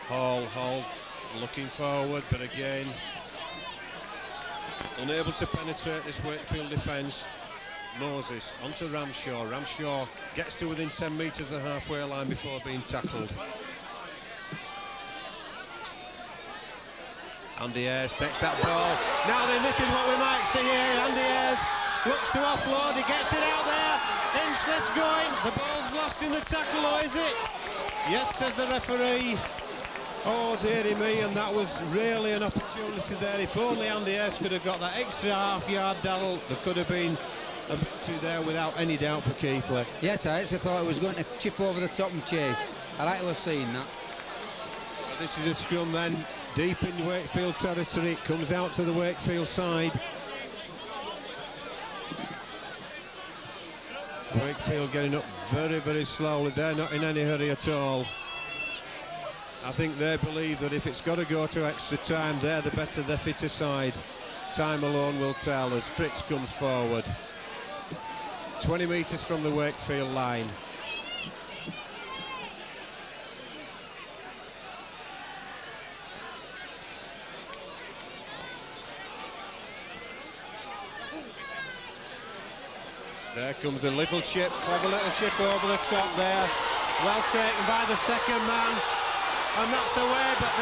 S2: Hall looking forward, but again unable to penetrate this Wakefield defence. Moses onto Ramshaw. Ramshaw gets to within 10 metres of the halfway line before being tackled. Andy Ayres takes that ball. Now then, this is what we might see here. Andy Ayres looks to offload. He gets it out there. Inchliff's going. The ball's lost in the tackle, or is it? Yes, says the referee. Oh, dearie me, and that was really an opportunity there. If only Andy Ayres could have got that extra half-yard, Darrell, there could have been a victory there without any doubt for Keighley.
S3: Yes, I actually thought it was going to chip over the top and chase. I like to have seen that.
S2: Well, this is a scrum then, deep in Wakefield territory. It comes out to the Wakefield side. Wakefield getting up very, very slowly. They're not in any hurry at all. I think they believe that if it's got to go to extra time, they're the better, the fitter side. Time alone will tell as Fritz comes forward. 20 metres from the Wakefield line. There comes a little chip, clever little chip over the top there. Well taken by the second man. And that's away, but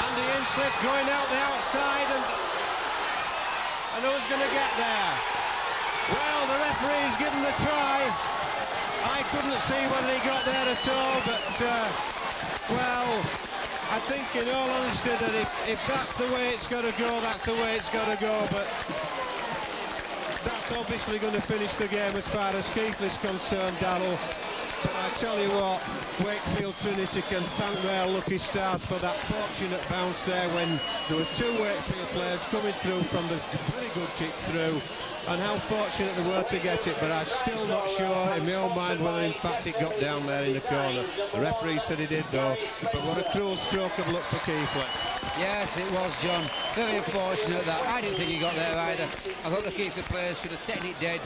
S2: Andy Inchliff going out the outside, and who's going to get there? Well, the referee's given the try. I couldn't see whether he got there at all, but well, I think in all honesty that if that's the way it's got to go, that's the way it's got to go, but that's obviously going to finish the game as far as Keighley's concerned, Darrell. But I tell you what, Wakefield Trinity can thank their lucky stars for that fortunate bounce there when there was 2 Wakefield players coming through from the very good kick through, and how fortunate they were to get it. But I'm still not sure in my own mind whether in fact it got down there in the corner. The referee said he did though, but what a cruel stroke of luck for Keighley.
S3: Yes, it was, John. Very unfortunate that. I didn't think he got there either. I thought the Keighley players should have taken it dead.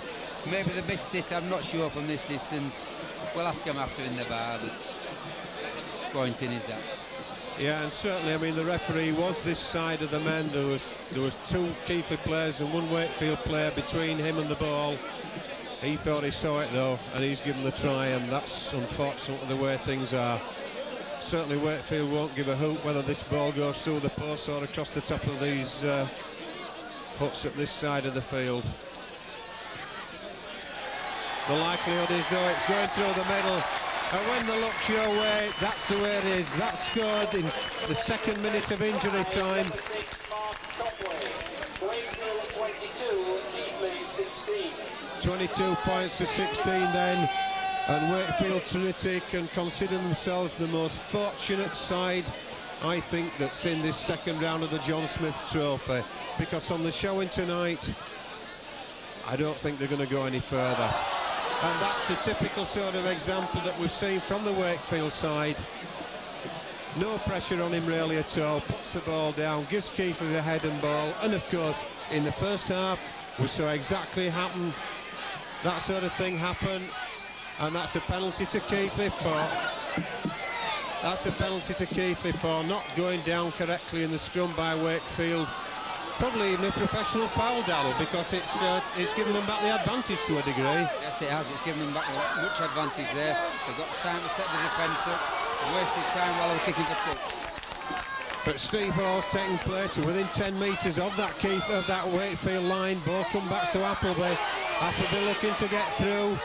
S3: Maybe they missed it, I'm not sure from this distance. We'll ask him after in the bar, but disappointing is that.
S2: Yeah, and certainly, I mean, the referee was this side of the men. There was 2 Keighley players and 1 Wakefield player between him and the ball. He thought he saw it though, and he's given the try, and that's unfortunately the way things are. Certainly Wakefield won't give a hoot whether this ball goes through the post or across the top of these huts at this side of the field. The likelihood is, though, it's going through the middle. And when the luck's your way, that's the way it is. That scored in the 2nd minute of injury time. 22 points to 16 then. And Wakefield Trinity can consider themselves the most fortunate side, I think, that's in this 2nd round of the John Smith Trophy. Because on the showing tonight, I don't think they're going to go any further. And that's a typical sort of example that we've seen from the Wakefield side. No pressure on him really at all, puts the ball down, gives Keighley the head and ball, and of course in the first half we saw exactly that sort of thing happen, and that's a penalty to Keighley for not going down correctly in the scrum by Wakefield. Probably even a professional foul, Darrell, because it's given them back the advantage to a degree.
S3: Yes, it has. It's given them back much advantage there. They've got time to set the defence up, wasted time while they were kicking for 2.
S2: But Steve Hall's taking play to within 10 metres of that Wakefield line. Ball come back to Appleby. Appleby looking to get through.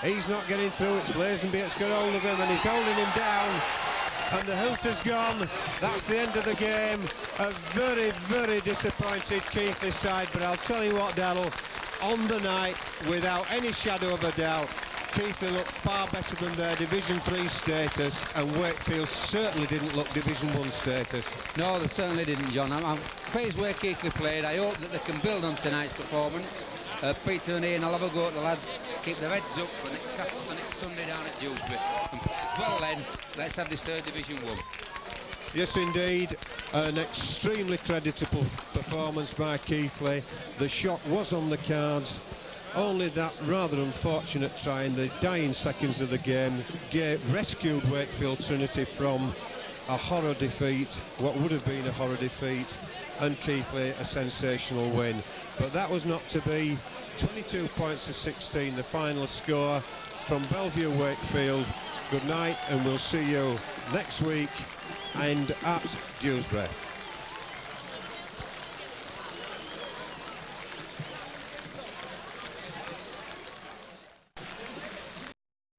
S2: He's not getting through. It's Lazenby that's got hold of him, and he's holding him down. And the hoot has gone. That's the end of the game. A very, very disappointed Keighley side. But I'll tell you what, Darrell, on the night, without any shadow of a doubt, Keighley looked far better than their Division 3 status, and Wakefield certainly didn't look Division 1 status.
S3: No, they certainly didn't, John. I'm pleased where Keighley played. I hope that they can build on tonight's performance. Peter and Ian, I'll have a go at the lads. Keep their heads up for next Sunday down at Dewsbury. And play as well then, let's have this 3rd Division 1.
S2: Yes, indeed. An extremely creditable performance by Keighley. The shot was on the cards. Only that rather unfortunate try in the dying seconds of the game rescued Wakefield Trinity from a horror defeat, what would have been a horror defeat, and Keighley a sensational win. But that was not to be. 22 points to 16, the final score from Bellevue Wakefield. Good night, and we'll see you next week and at Dewsbury.